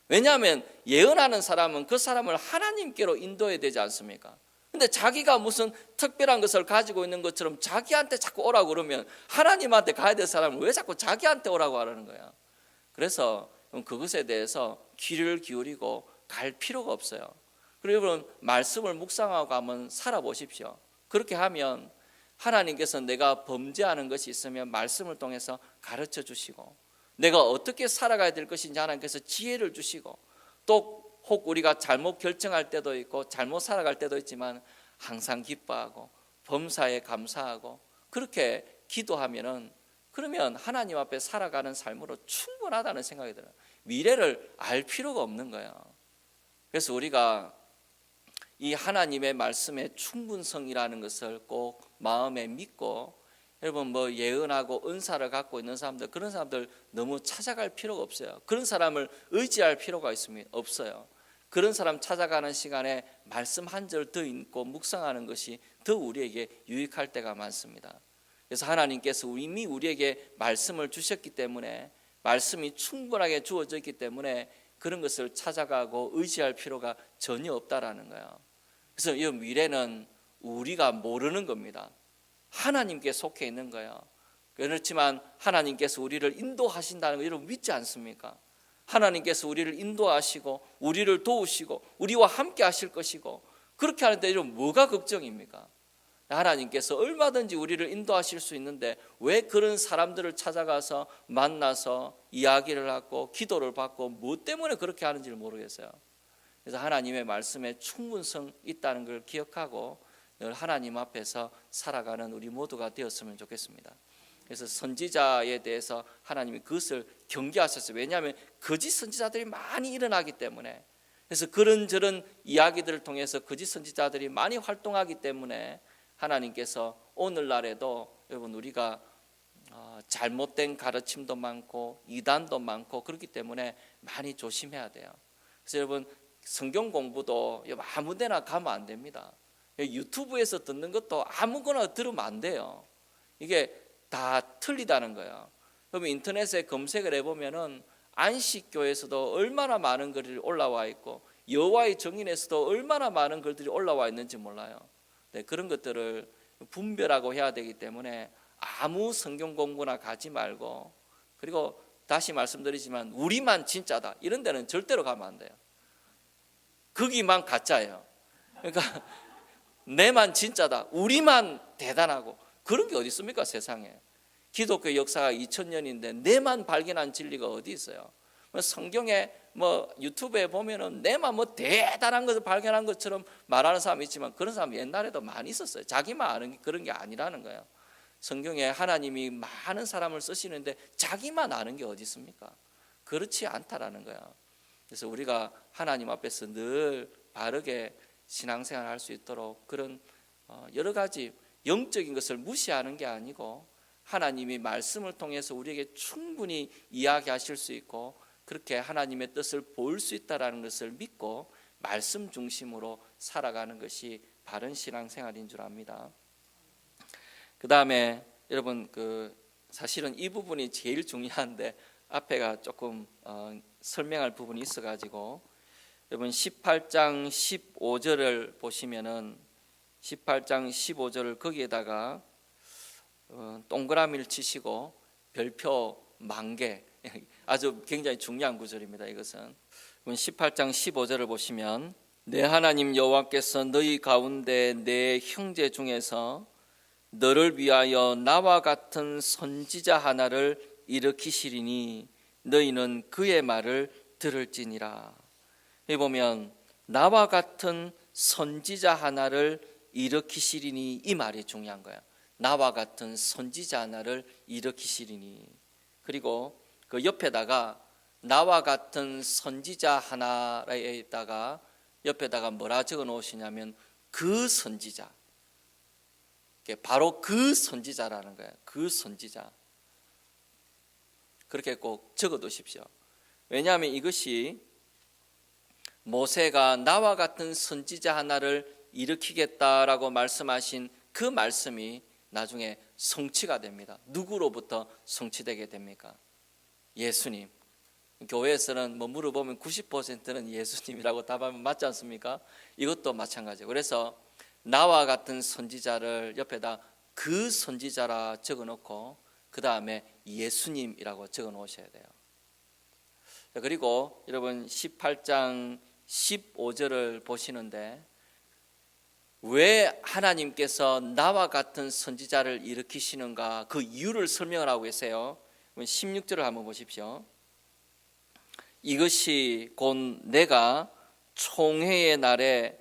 왜냐하면 예언하는 사람은 그 사람을 하나님께로 인도해야 되지 않습니까? 근데 자기가 무슨 특별한 것을 가지고 있는 것처럼 자기한테 자꾸 오라고 그러면 하나님한테 가야 될 사람은 왜 자꾸 자기한테 오라고 하라는 거야? 그래서 그것에 대해서 귀를 기울이고 갈 필요가 없어요. 그리고 여러분, 말씀을 묵상하고 한번 살아보십시오. 그렇게 하면 하나님께서 내가 범죄하는 것이 있으면 말씀을 통해서 가르쳐 주시고, 내가 어떻게 살아가야 될 것인지 하나님께서 지혜를 주시고, 또 혹 우리가 잘못 결정할 때도 있고 잘못 살아갈 때도 있지만 항상 기뻐하고 범사에 감사하고 그렇게 기도하면은, 그러면 하나님 앞에 살아가는 삶으로 충분하다는 생각이 들어요. 미래를 알 필요가 없는 거예요. 그래서 우리가 이 하나님의 말씀의 충분성이라는 것을 꼭 마음에 믿고, 여러분 뭐 예언하고 은사를 갖고 있는 사람들, 그런 사람들 너무 찾아갈 필요가 없어요. 그런 사람을 의지할 필요가 없어요. 그런 사람 찾아가는 시간에 말씀 한 절 더 읽고 묵상하는 것이 더 우리에게 유익할 때가 많습니다. 그래서 하나님께서 이미 우리에게 말씀을 주셨기 때문에, 말씀이 충분하게 주어져 있기 때문에 그런 것을 찾아가고 의지할 필요가 전혀 없다라는 거예요. 그래서 이 미래는 우리가 모르는 겁니다. 하나님께 속해 있는 거예요. 그렇지만 하나님께서 우리를 인도하신다는 거 여러분 믿지 않습니까? 하나님께서 우리를 인도하시고 우리를 도우시고 우리와 함께 하실 것이고, 그렇게 하는데 여러분 뭐가 걱정입니까? 하나님께서 얼마든지 우리를 인도하실 수 있는데 왜 그런 사람들을 찾아가서 만나서 이야기를 하고 기도를 받고 뭐 때문에 그렇게 하는지를 모르겠어요. 그래서 하나님의 말씀에 충분성 있다는 걸 기억하고 늘 하나님 앞에서 살아가는 우리 모두가 되었으면 좋겠습니다. 그래서 선지자에 대해서 하나님이 그것을 경계하셨어요. 왜냐하면 거짓 선지자들이 많이 일어나기 때문에. 그래서 그런저런 이야기들을 통해서 거짓 선지자들이 많이 활동하기 때문에 하나님께서 오늘날에도 여러분 우리가 잘못된 가르침도 많고 이단도 많고 그렇기 때문에 많이 조심해야 돼요. 그래서 여러분 성경 공부도 아무 데나 가면 안 됩니다. 유튜브에서 듣는 것도 아무거나 들으면 안 돼요. 이게 다 틀리다는 거예요. 그러면 인터넷에 검색을 해보면은 안식교에서도 얼마나 많은 글이 올라와 있고 여호와의 증인에서도 얼마나 많은 글들이 올라와 있는지 몰라요. 네, 그런 것들을 분별하고 해야 되기 때문에 아무 성경 공부나 가지 말고, 그리고 다시 말씀드리지만 우리만 진짜다 이런 데는 절대로 가면 안 돼요. 거기만 가짜예요. 그러니까 내만 진짜다, 우리만 대단하고, 그런 게 어디 있습니까 세상에. 기독교 역사가 2000년인데 내만 발견한 진리가 어디 있어요. 성경에 유튜브에 보면은 내만 대단한 것을 발견한 것처럼 말하는 사람이 있지만, 그런 사람 옛날에도 많이 있었어요. 자기만 아는 게 그런 게 아니라는 거예요. 성경에 하나님이 많은 사람을 쓰시는데 자기만 아는 게 어디 있습니까? 그렇지 않다라는 거야. 그래서 우리가 하나님 앞에서 늘 바르게 신앙생활을 할 수 있도록 그런 여러 가지 영적인 것을 무시하는 게 아니고, 하나님이 말씀을 통해서 우리에게 충분히 이야기하실 수 있고, 그렇게 하나님의 뜻을 볼 수 있다는 것을 믿고 말씀 중심으로 살아가는 것이 바른 신앙생활인 줄 압니다. 그 다음에 여러분, 사실은 이 부분이 제일 중요한데 앞에가 조금 설명할 부분이 있어가지고, 여러분 18장 15절을 보시면은 18장 15절을 거기에다가 동그라미를 치시고 별표 10,000개, 아주 굉장히 중요한 구절입니다. 이것은 18장 15절을 보시면, 내 하나님 여호와께서 너희 가운데 내 형제 중에서 너를 위하여 나와 같은 선지자 하나를 일으키시리니 너희는 그의 말을 들을지니라. 여기 보면 나와 같은 선지자 하나를 일으키시리니, 이 말이 중요한 거야. 나와 같은 선지자 하나를 일으키시리니. 그리고 그 옆에다가 나와 같은 선지자 하나에다가 옆에다가 뭐라 적어 놓으시냐면 그 선지자, 바로 그 선지자라는 거예요. 그 선지자, 그렇게 꼭 적어 두십시오. 왜냐하면 이것이 모세가 나와 같은 선지자 하나를 일으키겠다라고 말씀하신 그 말씀이 나중에 성취가 됩니다. 누구로부터 성취되게 됩니까? 예수님. 교회에서는 물어보면 90%는 예수님이라고 답하면 맞지 않습니까? 이것도 마찬가지예요. 그래서 나와 같은 선지자를 옆에다 그 선지자라 적어놓고 그 다음에 예수님이라고 적어놓으셔야 돼요. 그리고 여러분 18장 15절을 보시는데, 왜 하나님께서 나와 같은 선지자를 일으키시는가, 그 이유를 설명을 하고 계세요. 16절을 한번 보십시오. 이것이 곧 내가 총회의 날에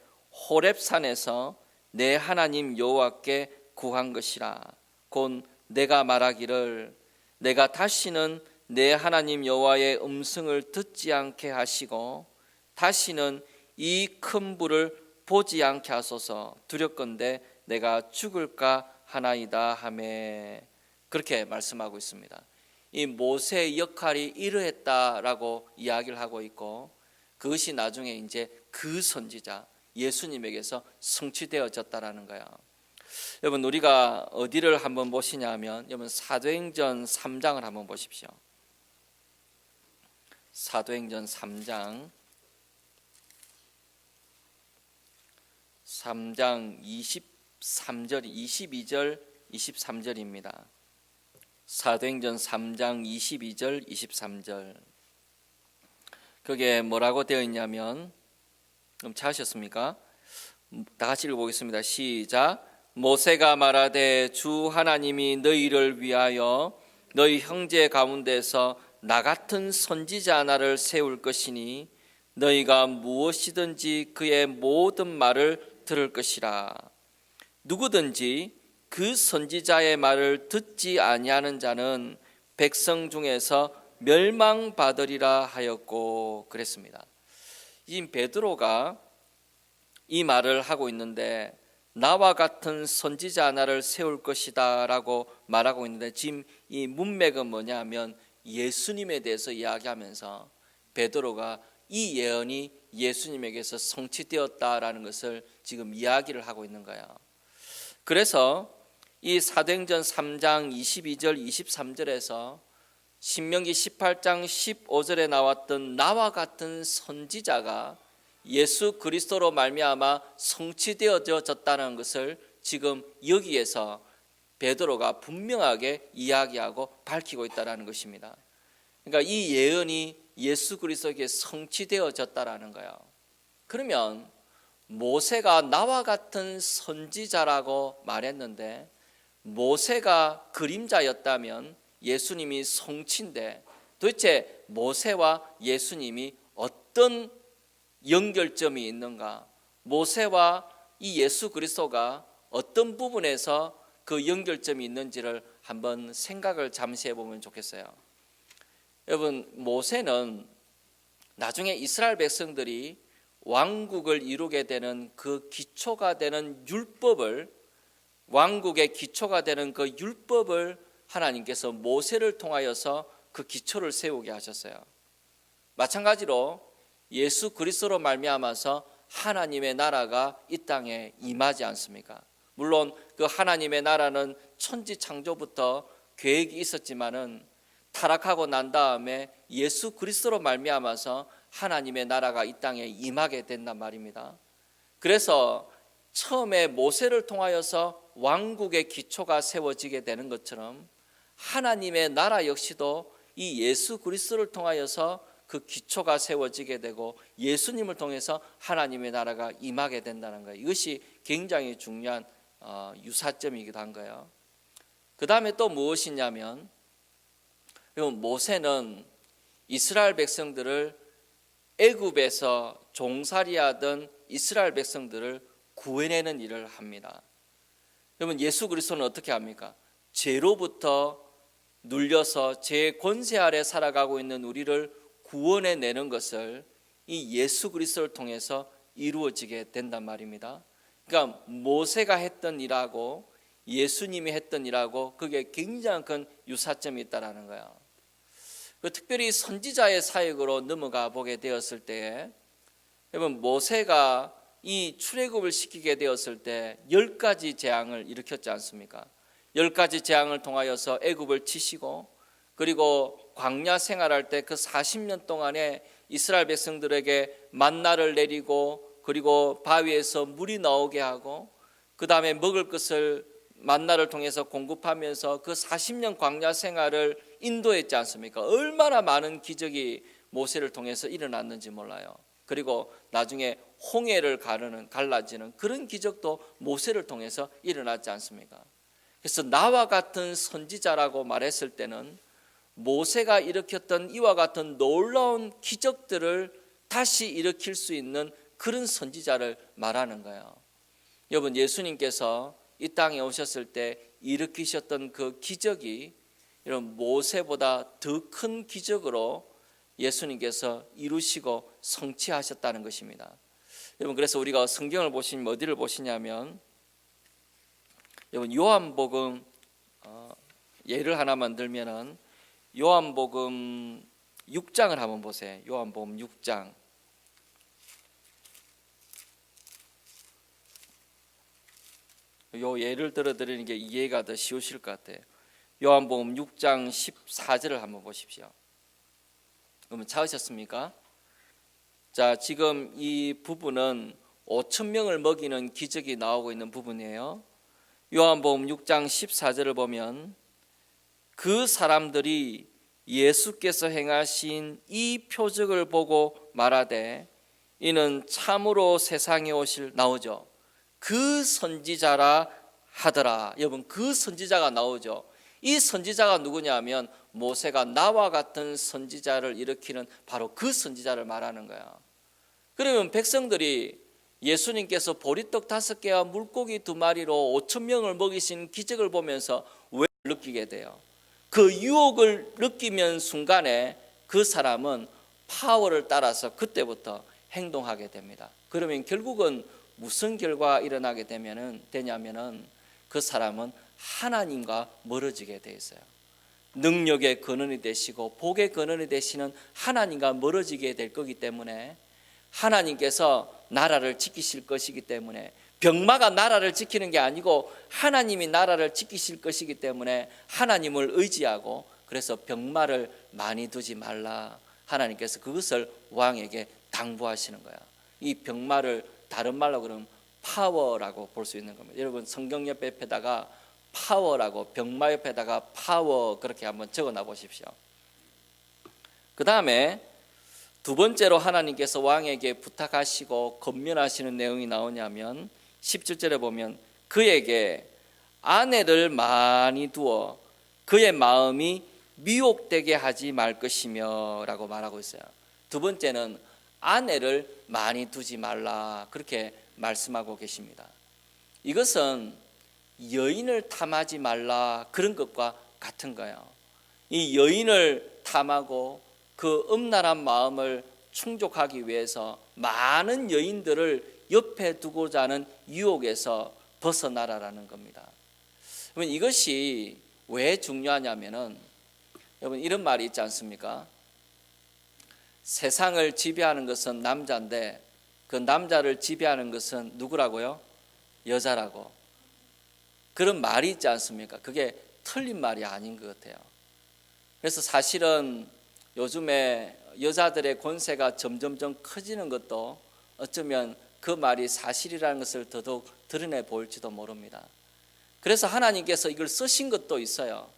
호렙산에서 내 하나님 여호와께 구한 것이라. 곧 내가 말하기를 내가 다시는 내 하나님 여호와의 음성을 듣지 않게 하시고 다시는 이 큰 불을 보지 않게 하소서. 두렵건대 내가 죽을까 하나이다 하매. 그렇게 말씀하고 있습니다. 이 모세의 역할이 이러했다라고 이야기를 하고 있고, 그것이 나중에 이제 그 선지자 예수님에게서 성취되어졌다라는 거야. 여러분, 우리가 어디를 한번 보시냐면 여러분 사도행전 3장을 한번 보십시오. 사도행전 3장 23절 22절 23절입니다. 사도행전 3장 22절 23절. 그게 뭐라고 되어 있냐면, 그럼 찾으셨습니까? 다 같이 읽어보겠습니다. 시작. 모세가 말하되 주 하나님이 너희를 위하여 너희 형제 가운데서 나 같은 선지자 하나를 세울 것이니 너희가 무엇이든지 그의 모든 말을 들을 것이라. 누구든지 그 선지자의 말을 듣지 아니하는 자는 백성 중에서 멸망받으리라 하였고 그랬습니다. 이 베드로가 이 말을 하고 있는데, 나와 같은 선지자 하나를 세울 것이다 라고 말하고 있는데, 지금 이 문맥은 뭐냐면 예수님에 대해서 이야기하면서 베드로가 이 예언이 예수님에게서 성취되었다라는 것을 지금 이야기를 하고 있는 거예요. 그래서 이 사도행전 3장 22절 23절에서 신명기 18장 15절에 나왔던 나와 같은 선지자가 예수 그리스도로 말미암아 성취되어졌다는 것을 지금 여기에서 베드로가 분명하게 이야기하고 밝히고 있다는 것입니다. 그러니까 이 예언이 예수 그리스도에게 성취되어졌다라는 거예요. 그러면 모세가 나와 같은 선지자라고 말했는데 모세가 그림자였다면 예수님이 성취인데 도대체 모세와 예수님이 어떤 연결점이 있는가? 모세와 이 예수 그리스도가 어떤 부분에서 그 연결점이 있는지를 한번 생각을 잠시 해보면 좋겠어요. 여러분, 모세는 나중에 이스라엘 백성들이 왕국을 이루게 되는 그 기초가 되는 율법을, 왕국의 기초가 되는 그 율법을 하나님께서 모세를 통하여서 그 기초를 세우게 하셨어요. 마찬가지로 예수 그리스도로 말미암아서 하나님의 나라가 이 땅에 임하지 않습니까? 물론 그 하나님의 나라는 천지 창조부터 계획이 있었지만은 타락하고 난 다음에 예수 그리스도로 말미암아서 하나님의 나라가 이 땅에 임하게 된단 말입니다. 그래서 처음에 모세를 통하여서 왕국의 기초가 세워지게 되는 것처럼 하나님의 나라 역시도 이 예수 그리스도를 통하여서 그 기초가 세워지게 되고 예수님을 통해서 하나님의 나라가 임하게 된다는 거예요. 이것이 굉장히 중요한 유사점이기도 한 거예요. 그 다음에 또 무엇이냐면 모세는 이스라엘 백성들을 애굽에서 종살이하던 이스라엘 백성들을 구해내는 일을 합니다. 여러분, 예수 그리스도는 어떻게 합니까? 죄로부터 눌려서 죄의 권세 아래 살아가고 있는 우리를 구원해내는 것을 이 예수 그리스도를 통해서 이루어지게 된단 말입니다. 그러니까 모세가 했던 일하고 예수님이 했던 일하고 그게 굉장히 큰 유사점이 있다는 거예요. 특별히 선지자의 사역으로 넘어가 보게 되었을 때에 여러분, 모세가 이 출애굽을 시키게 되었을 때 10가지 재앙을 일으켰지 않습니까? 10가지 재앙을 통하여서 애굽을 치시고 그리고 광야 생활할 때 그 40년 동안에 이스라엘 백성들에게 만나를 내리고 그리고 바위에서 물이 나오게 하고 그 다음에 먹을 것을 만나를 통해서 공급하면서 그 40년 광야 생활을 인도했지 않습니까? 얼마나 많은 기적이 모세를 통해서 일어났는지 몰라요. 그리고 나중에 홍해를 갈라지는 그런 기적도 모세를 통해서 일어났지 않습니까? 그래서 나와 같은 선지자라고 말했을 때는 모세가 일으켰던 이와 같은 놀라운 기적들을 다시 일으킬 수 있는 그런 선지자를 말하는 거예요. 여러분, 예수님께서 이 땅에 오셨을 때 일으키셨던 그 기적이 이런 모세보다 더 큰 기적으로 예수님께서 이루시고 성취하셨다는 것입니다. 여러분, 그래서 우리가 성경을 보시면 어디를 보시냐면 여러분, 요한복음 예를 하나만 들면은 요한복음 6장을 한번 보세요. 요한복음 6장. 요 예를 들어 드리는 게 이해가 더 쉬우실 것 같아요. 요한복음 6장 14절을 한번 보십시오. 그러면 찾으셨습니까? 자, 지금 이 부분은 5,000명을 먹이는 기적이 나오고 있는 부분이에요. 요한복음 6장 14절을 보면 그 사람들이 예수께서 행하신 이 표적을 보고 말하되 이는 참으로 세상에 오실, 나오죠. 그 선지자라 하더라. 여러분, 그 선지자가 나오죠. 이 선지자가 누구냐면 모세가 나와 같은 선지자를 일으키는 바로 그 선지자를 말하는 거야. 그러면 백성들이 예수님께서 보리떡 5개와 물고기 2마리로 5,000명을 먹이신 기적을 보면서 왜 느끼게 돼요? 그 유혹을 느끼면 순간에 그 사람은 파워를 따라서 그때부터 행동하게 됩니다. 그러면 결국은 무슨 결과가 일어나게 되냐면은 그 사람은 하나님과 멀어지게 돼 있어요. 능력의 근원이 되시고 복의 근원이 되시는 하나님과 멀어지게 될 거기 때문에 하나님께서 나라를 지키실 것이기 때문에 병마가 나라를 지키는 게 아니고 하나님이 나라를 지키실 것이기 때문에 하나님을 의지하고 그래서 병마를 많이 두지 말라. 하나님께서 그것을 왕에게 당부하시는 거야. 이 병마를 다른 말로 그러면 파워라고 볼 수 있는 겁니다. 여러분 성경 옆에다가 파워라고, 병마 옆에다가 파워 그렇게 한번 적어놔 보십시오. 그 다음에 두 번째로 하나님께서 왕에게 부탁하시고 권면하시는 내용이 나오냐면 17절에 보면 그에게 아내를 많이 두어 그의 마음이 미혹되게 하지 말 것이며 라고 말하고 있어요. 두 번째는 아내를 많이 두지 말라 그렇게 말씀하고 계십니다. 이것은 여인을 탐하지 말라 그런 것과 같은 거예요. 이 여인을 탐하고 그 음란한 마음을 충족하기 위해서 많은 여인들을 옆에 두고자 하는 유혹에서 벗어나라라는 겁니다. 여러분 이것이 왜 중요하냐면은 여러분 이런 말이 있지 않습니까? 세상을 지배하는 것은 남자인데 그 남자를 지배하는 것은 누구라고요? 여자라고. 그런 말이 있지 않습니까? 그게 틀린 말이 아닌 것 같아요. 그래서 사실은 요즘에 여자들의 권세가 점점점 커지는 것도 어쩌면 그 말이 사실이라는 것을 더더욱 드러내 보일지도 모릅니다. 그래서 하나님께서 이걸 쓰신 것도 있어요.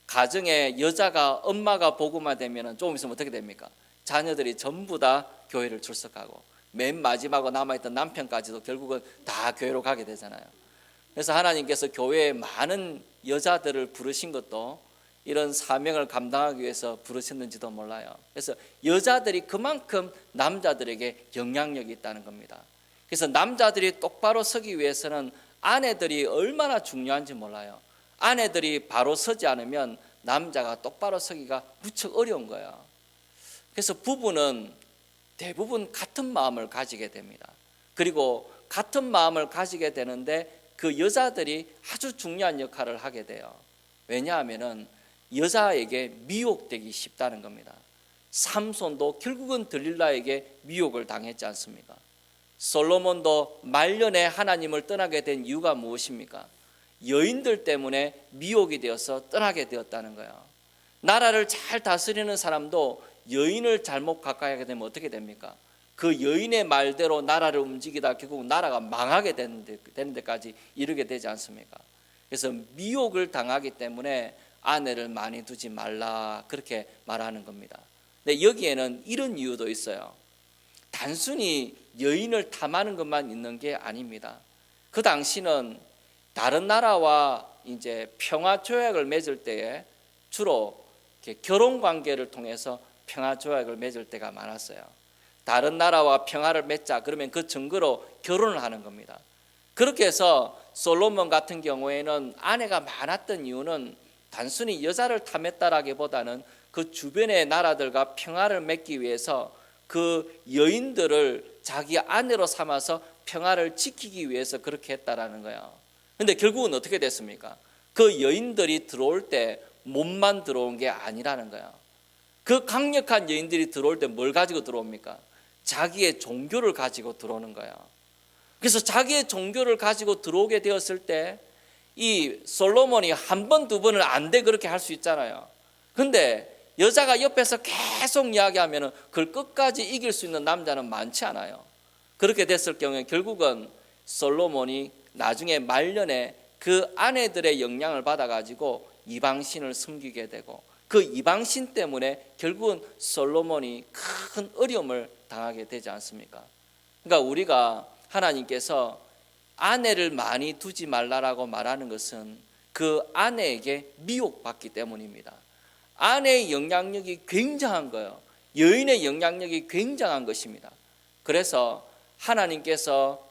가정에 여자가 엄마가 복음화 되면 조금 있으면 어떻게 됩니까? 자녀들이 전부 다 교회를 출석하고 맨 마지막으로 남아있던 남편까지도 결국은 다 교회로 가게 되잖아요. 그래서 하나님께서 교회에 많은 여자들을 부르신 것도 이런 사명을 감당하기 위해서 부르셨는지도 몰라요. 그래서 여자들이 그만큼 남자들에게 영향력이 있다는 겁니다. 그래서 남자들이 똑바로 서기 위해서는 아내들이 얼마나 중요한지 몰라요. 아내들이 바로 서지 않으면 남자가 똑바로 서기가 무척 어려운 거예요. 그래서 부부는 대부분 같은 마음을 가지게 됩니다. 그리고 같은 마음을 가지게 되는데 그 여자들이 아주 중요한 역할을 하게 돼요. 왜냐하면은 여자에게 미혹되기 쉽다는 겁니다. 삼손도 결국은 들릴라에게 미혹을 당했지 않습니까? 솔로몬도 말년에 하나님을 떠나게 된 이유가 무엇입니까? 여인들 때문에 미혹이 되어서 떠나게 되었다는 거예요. 나라를 잘 다스리는 사람도 여인을 잘못 가까이 하게 되면 어떻게 됩니까? 그 여인의 말대로 나라를 움직이다 결국 나라가 망하게 되는 데까지 이르게 되지 않습니까? 그래서 미혹을 당하기 때문에 아내를 많이 두지 말라 그렇게 말하는 겁니다. 근데 여기에는 이런 이유도 있어요. 단순히 여인을 탐하는 것만 있는 게 아닙니다. 그 당시는 다른 나라와 이제 평화 조약을 맺을 때에 주로 결혼 관계를 통해서 평화 조약을 맺을 때가 많았어요. 다른 나라와 평화를 맺자 그러면 그 증거로 결혼을 하는 겁니다. 그렇게 해서 솔로몬 같은 경우에는 아내가 많았던 이유는 단순히 여자를 탐했다라기보다는 그 주변의 나라들과 평화를 맺기 위해서 그 여인들을 자기 아내로 삼아서 평화를 지키기 위해서 그렇게 했다라는 거예요. 그런데 결국은 어떻게 됐습니까? 그 여인들이 들어올 때 몸만 들어온 게 아니라는 거예요. 그 강력한 여인들이 들어올 때 뭘 가지고 들어옵니까? 자기의 종교를 가지고 들어오는 거예요. 그래서 자기의 종교를 가지고 들어오게 되었을 때 이 솔로몬이 한 번, 두 번을 안 돼 그렇게 할 수 있잖아요. 근데 여자가 옆에서 계속 이야기하면 그걸 끝까지 이길 수 있는 남자는 많지 않아요. 그렇게 됐을 경우에 결국은 솔로몬이 나중에 말년에 그 아내들의 영향을 받아가지고 이방신을 섬기게 되고 그 이방신 때문에 결국은 솔로몬이 큰 어려움을 당하게 되지 않습니까? 그러니까 우리가 하나님께서 아내를 많이 두지 말라라고 말하는 것은 그 아내에게 미혹받기 때문입니다. 아내의 영향력이 굉장한 거예요. 여인의 영향력이 굉장한 것입니다. 그래서 하나님께서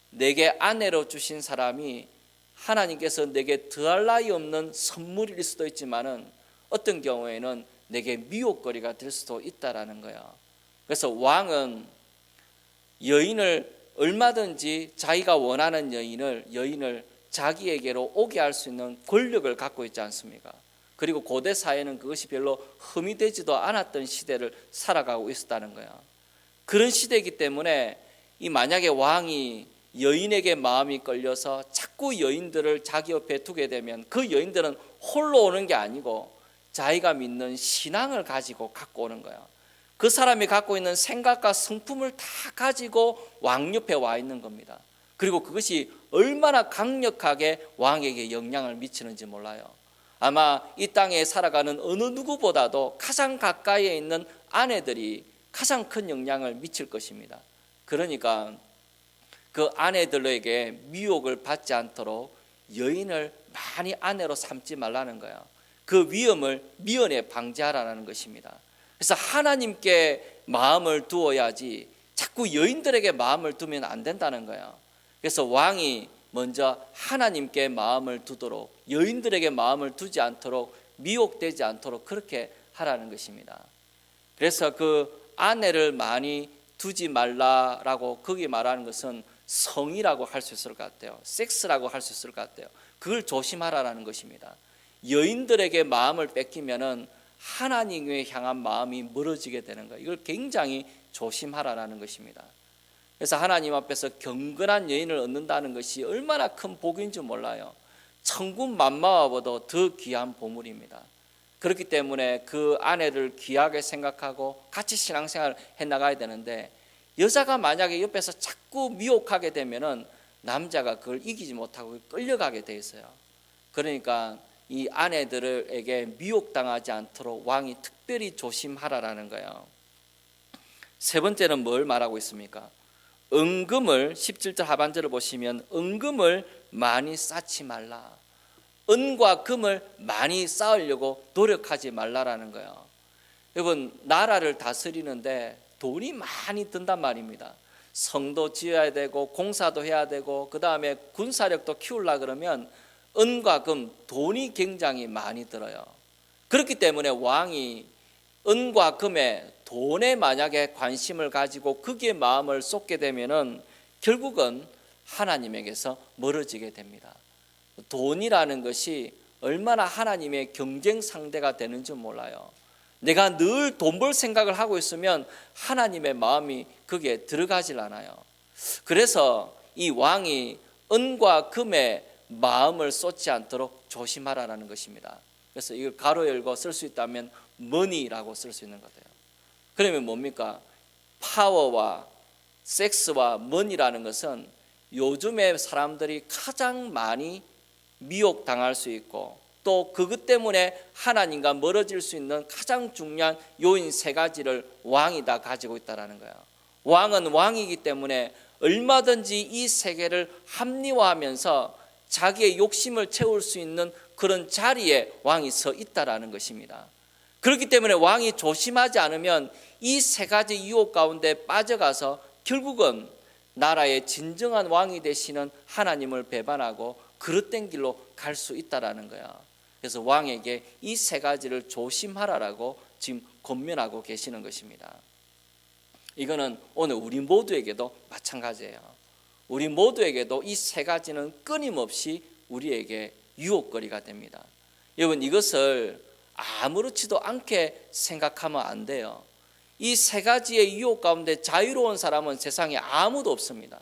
내게 아내로 주신 사람이 하나님께서 내게 더할 나위 없는 선물일 수도 있지만은 어떤 경우에는 내게 미혹거리가 될 수도 있다라는 거예요. 그래서 왕은 여인을 얼마든지 자기가 원하는 여인을 자기에게로 오게 할 수 있는 권력을 갖고 있지 않습니까? 그리고 고대 사회는 그것이 별로 흠이 되지도 않았던 시대를 살아가고 있었다는 거예요. 그런 시대이기 때문에 이 만약에 왕이 여인에게 마음이 끌려서 자꾸 여인들을 자기 옆에 두게 되면 그 여인들은 홀로 오는 게 아니고 자기가 믿는 신앙을 가지고 갖고 오는 거예요. 그 사람이 갖고 있는 생각과 성품을 다 가지고 왕 옆에 와 있는 겁니다. 그리고 그것이 얼마나 강력하게 왕에게 영향을 미치는지 몰라요. 아마 이 땅에 살아가는 어느 누구보다도 가장 가까이에 있는 아내들이 가장 큰 영향을 미칠 것입니다. 그러니까 그 아내들에게 미혹을 받지 않도록 여인을 많이 아내로 삼지 말라는 거예요. 그 위험을 미연에 방지하라는 것입니다. 그래서 하나님께 마음을 두어야지 자꾸 여인들에게 마음을 두면 안 된다는 거예요. 그래서 왕이 먼저 하나님께 마음을 두도록, 여인들에게 마음을 두지 않도록, 미혹되지 않도록 그렇게 하라는 것입니다. 그래서 그 아내를 많이 두지 말라라고 거기 말하는 것은 성이라고 할 수 있을 것 같아요. 섹스라고 할 수 있을 것 같아요. 그걸 조심하라는 것입니다. 여인들에게 마음을 뺏기면은 하나님에 향한 마음이 멀어지게 되는 거예요. 이걸 굉장히 조심하라는 것입니다. 그래서 하나님 앞에서 경건한 여인을 얻는다는 것이 얼마나 큰 복인 줄 몰라요. 천군 만마와보다 더 귀한 보물입니다. 그렇기 때문에 그 아내를 귀하게 생각하고 같이 신앙생활을 해나가야 되는데, 여자가 만약에 옆에서 자꾸 미혹하게 되면은 남자가 그걸 이기지 못하고 끌려가게 돼 있어요. 그러니까 이 아내들에게 미혹당하지 않도록 왕이 특별히 조심하라는 거예요. 세 번째는 뭘 말하고 있습니까? 은금을 17절 하반절을 보시면 은금을 많이 쌓지 말라. 은과 금을 많이 쌓으려고 노력하지 말라라는 거예요. 여러분, 나라를 다스리는데 돈이 많이 든단 말입니다. 성도 지어야 되고 공사도 해야 되고 그 다음에 군사력도 키우려고 그러면 은과 금, 돈이 굉장히 많이 들어요. 그렇기 때문에 왕이 은과 금에, 돈에 만약에 관심을 가지고 거기에 마음을 쏟게 되면은 결국은 하나님에게서 멀어지게 됩니다. 돈이라는 것이 얼마나 하나님의 경쟁 상대가 되는 줄 몰라요. 내가 늘 돈 벌 생각을 하고 있으면 하나님의 마음이 거기에 들어가질 않아요. 그래서 이 왕이 은과 금에 마음을 쏟지 않도록 조심하라는 것입니다. 그래서 이걸 가로 열고 쓸 수 있다면 money라고 쓸 수 있는 것 같아요. 그러면 뭡니까? 파워와 섹스와 money라는 것은 요즘에 사람들이 가장 많이 미혹당할 수 있고 또 그것 때문에 하나님과 멀어질 수 있는 가장 중요한 요인 세 가지를 왕이 다 가지고 있다는 거예요. 왕은 왕이기 때문에 얼마든지 이 세계를 합리화하면서 자기의 욕심을 채울 수 있는 그런 자리에 왕이 서 있다라는 것입니다. 그렇기 때문에 왕이 조심하지 않으면 이 세 가지 유혹 가운데 빠져가서 결국은 나라의 진정한 왕이 되시는 하나님을 배반하고 그릇된 길로 갈 수 있다라는 거야. 그래서 왕에게 이 세 가지를 조심하라라고 지금 권면하고 계시는 것입니다. 이거는 오늘 우리 모두에게도 마찬가지예요. 우리 모두에게도 이 세 가지는 끊임없이 우리에게 유혹거리가 됩니다. 여러분, 이것을 아무렇지도 않게 생각하면 안 돼요. 이 세 가지의 유혹 가운데 자유로운 사람은 세상에 아무도 없습니다.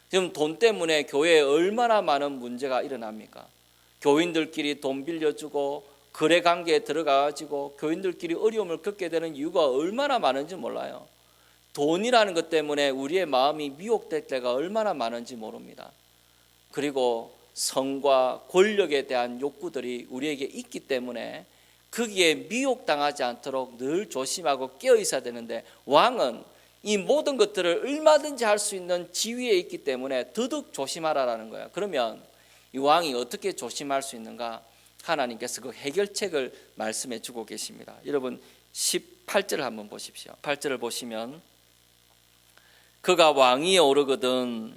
지금 돈 때문에 교회에 얼마나 많은 문제가 일어납니까? 교인들끼리 돈 빌려주고 거래 관계에 들어가가지고 교인들끼리 어려움을 겪게 되는 이유가 얼마나 많은지 몰라요. 돈이라는 것 때문에 우리의 마음이 미혹될 때가 얼마나 많은지 모릅니다. 그리고 성과 권력에 대한 욕구들이 우리에게 있기 때문에 거기에 미혹당하지 않도록 늘 조심하고 깨어 있어야 되는데, 왕은 이 모든 것들을 얼마든지 할 수 있는 지위에 있기 때문에 더더욱 조심하라는 거예요. 그러면 이 왕이 어떻게 조심할 수 있는가? 하나님께서 그 해결책을 말씀해 주고 계십니다. 여러분 18절을 한번 보십시오. 8절을 보시면 그가 왕위에 오르거든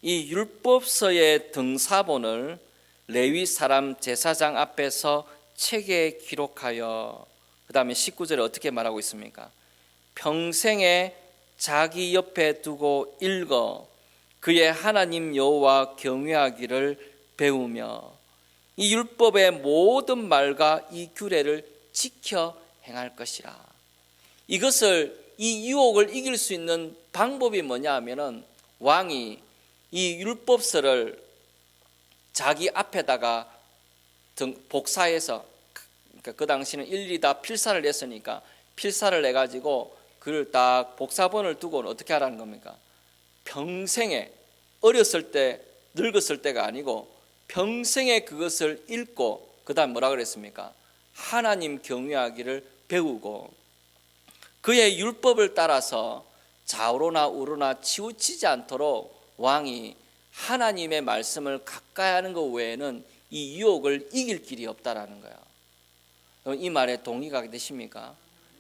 이 율법서의 등사본을 레위 사람 제사장 앞에서 책에 기록하여, 그 다음에 19절에 어떻게 말하고 있습니까? 평생에 자기 옆에 두고 읽어 그의 하나님 여호와 경외하기를 배우며 이 율법의 모든 말과 이 규례를 지켜 행할 것이라. 이것을, 이 유혹을 이길 수 있는 방법이 뭐냐 하면은 왕이 이 율법서를 자기 앞에다가 복사해서, 그러니까 그 당시는 일일이 다 필사를 했으니까 필사를 해가지고 그걸 딱 복사본을 두고 어떻게 하라는 겁니까? 평생에 어렸을 때, 늙었을 때가 아니고 평생에 그것을 읽고 그 다음 뭐라 그랬습니까? 하나님 경외하기를 배우고 그의 율법을 따라서 좌우로나 우로나 치우치지 않도록 왕이 하나님의 말씀을 가까이 하는 것 외에는 이 유혹을 이길 길이 없다라는 거예요. 이 말에 동의가 되십니까?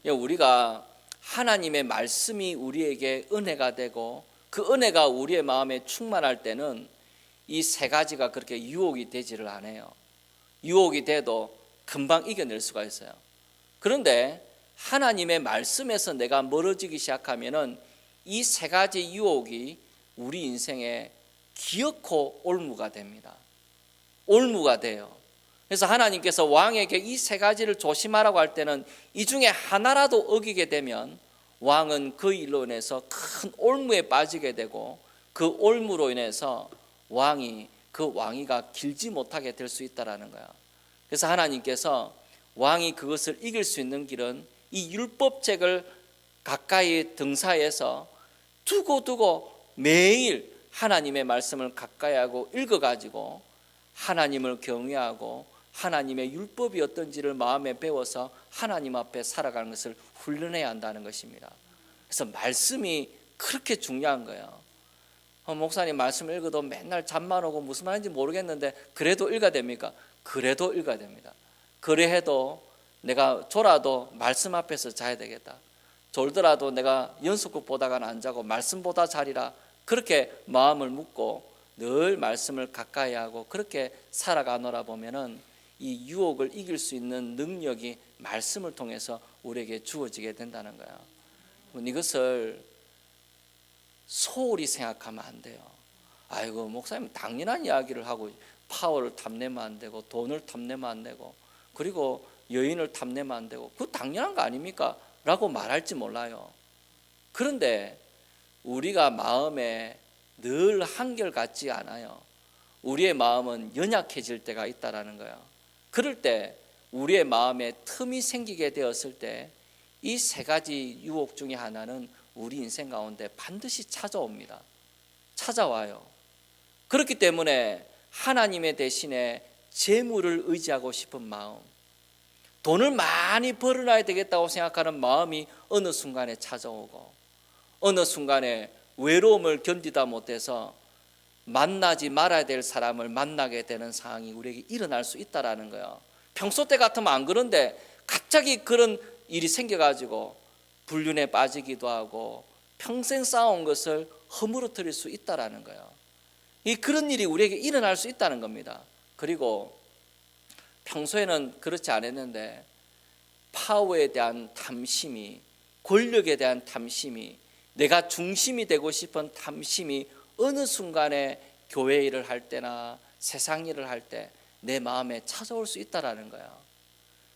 우리가 하나님의 말씀이 우리에게 은혜가 되고 그 은혜가 우리의 마음에 충만할 때는 이 세 가지가 그렇게 유혹이 되지를 않아요. 유혹이 돼도 금방 이겨낼 수가 있어요. 그런데 하나님의 말씀에서 내가 멀어지기 시작하면은 이 세 가지 유혹이 우리 인생에 기어코 올무가 됩니다. 올무가 돼요. 그래서 하나님께서 왕에게 이 세 가지를 조심하라고 할 때는 이 중에 하나라도 어기게 되면 왕은 그 일로 인해서 큰 올무에 빠지게 되고 그 올무로 인해서 그 왕위가 길지 못하게 될 수 있다라는 거야. 그래서 하나님께서 왕이 그것을 이길 수 있는 길은 이 율법책을 가까이 등사해서 두고 매일 하나님의 말씀을 가까이 하고 읽어가지고 하나님을 경외하고 하나님의 율법이 어떤지를 마음에 배워서 하나님 앞에 살아가는 것을 훈련해야 한다는 것입니다. 그래서 말씀이 그렇게 중요한 거예요. 목사님 말씀 읽어도 맨날 잠만 오고 무슨 말인지 모르겠는데 그래도 읽어야 됩니까? 그래도 읽어야 됩니다. 그래 해도 내가 졸아도 말씀 앞에서 자야 되겠다. 졸더라도 내가 연속극 보다가는 안 자고 말씀 보다 자리라. 그렇게 마음을 묵고 늘 말씀을 가까이 하고 그렇게 살아가노라 보면은 이 유혹을 이길 수 있는 능력이 말씀을 통해서 우리에게 주어지게 된다는 거야. 이것을 소홀히 생각하면 안 돼요. 아이고 목사님 당연한 이야기를 하고 파워를 탐내면 안 되고 돈을 탐내면 안 되고 그리고 여인을 탐내면 안 되고 그거 당연한 거 아닙니까? 라고 말할지 몰라요. 그런데 우리가 마음에 늘 한결같지 않아요. 우리의 마음은 연약해질 때가 있다라는 거예요. 그럴 때 우리의 마음에 틈이 생기게 되었을 때 이 세 가지 유혹 중에 하나는 우리 인생 가운데 반드시 찾아옵니다. 찾아와요. 그렇기 때문에 하나님의 대신에 재물을 의지하고 싶은 마음, 돈을 많이 벌어놔야 되겠다고 생각하는 마음이 어느 순간에 찾아오고 어느 순간에 외로움을 견디다 못해서 만나지 말아야 될 사람을 만나게 되는 상황이 우리에게 일어날 수 있다라는 거예요. 평소 때 같으면 안 그런데 갑자기 그런 일이 생겨가지고 불륜에 빠지기도 하고 평생 쌓아온 것을 허물어뜨릴 수 있다라는 거예요. 그런 일이 우리에게 일어날 수 있다는 겁니다. 그리고 평소에는 그렇지 않았는데 파워에 대한 탐심이, 권력에 대한 탐심이, 내가 중심이 되고 싶은 탐심이 어느 순간에 교회 일을 할 때나 세상 일을 할 때 내 마음에 찾아올 수 있다라는 거예요.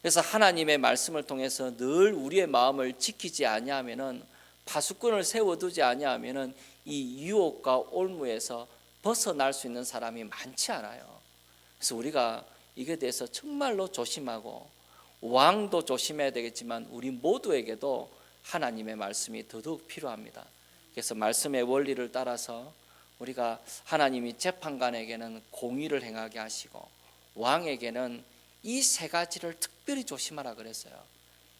그래서 하나님의 말씀을 통해서 늘 우리의 마음을 지키지 아니하면은 파수꾼을 세워두지 아니하면은 이 유혹과 올무에서 벗어날 수 있는 사람이 많지 않아요. 그래서 우리가 이게 대해서 정말로 조심하고 왕도 조심해야 되겠지만 우리 모두에게도 하나님의 말씀이 더더욱 필요합니다. 그래서 말씀의 원리를 따라서 우리가 하나님이 재판관에게는 공의를 행하게 하시고 왕에게는 이 세 가지를 특별히 조심하라 그랬어요.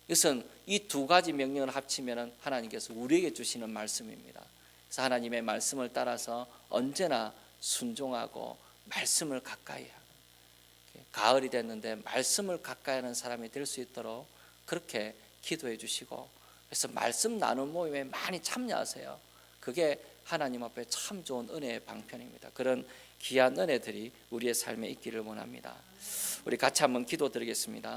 이것은 이 두 가지 명령을 합치면 하나님께서 우리에게 주시는 말씀입니다. 그래서 하나님의 말씀을 따라서 언제나 순종하고 말씀을 가까이 하는, 가을이 됐는데 말씀을 가까이 하는 사람이 될 수 있도록 그렇게 기도해 주시고, 그래서 말씀 나눔 모임에 많이 참여하세요. 그게 하나님 앞에 참 좋은 은혜의 방편입니다. 그런 귀한 은혜들이 우리의 삶에 있기를 원합니다. 우리 같이 한번 기도드리겠습니다.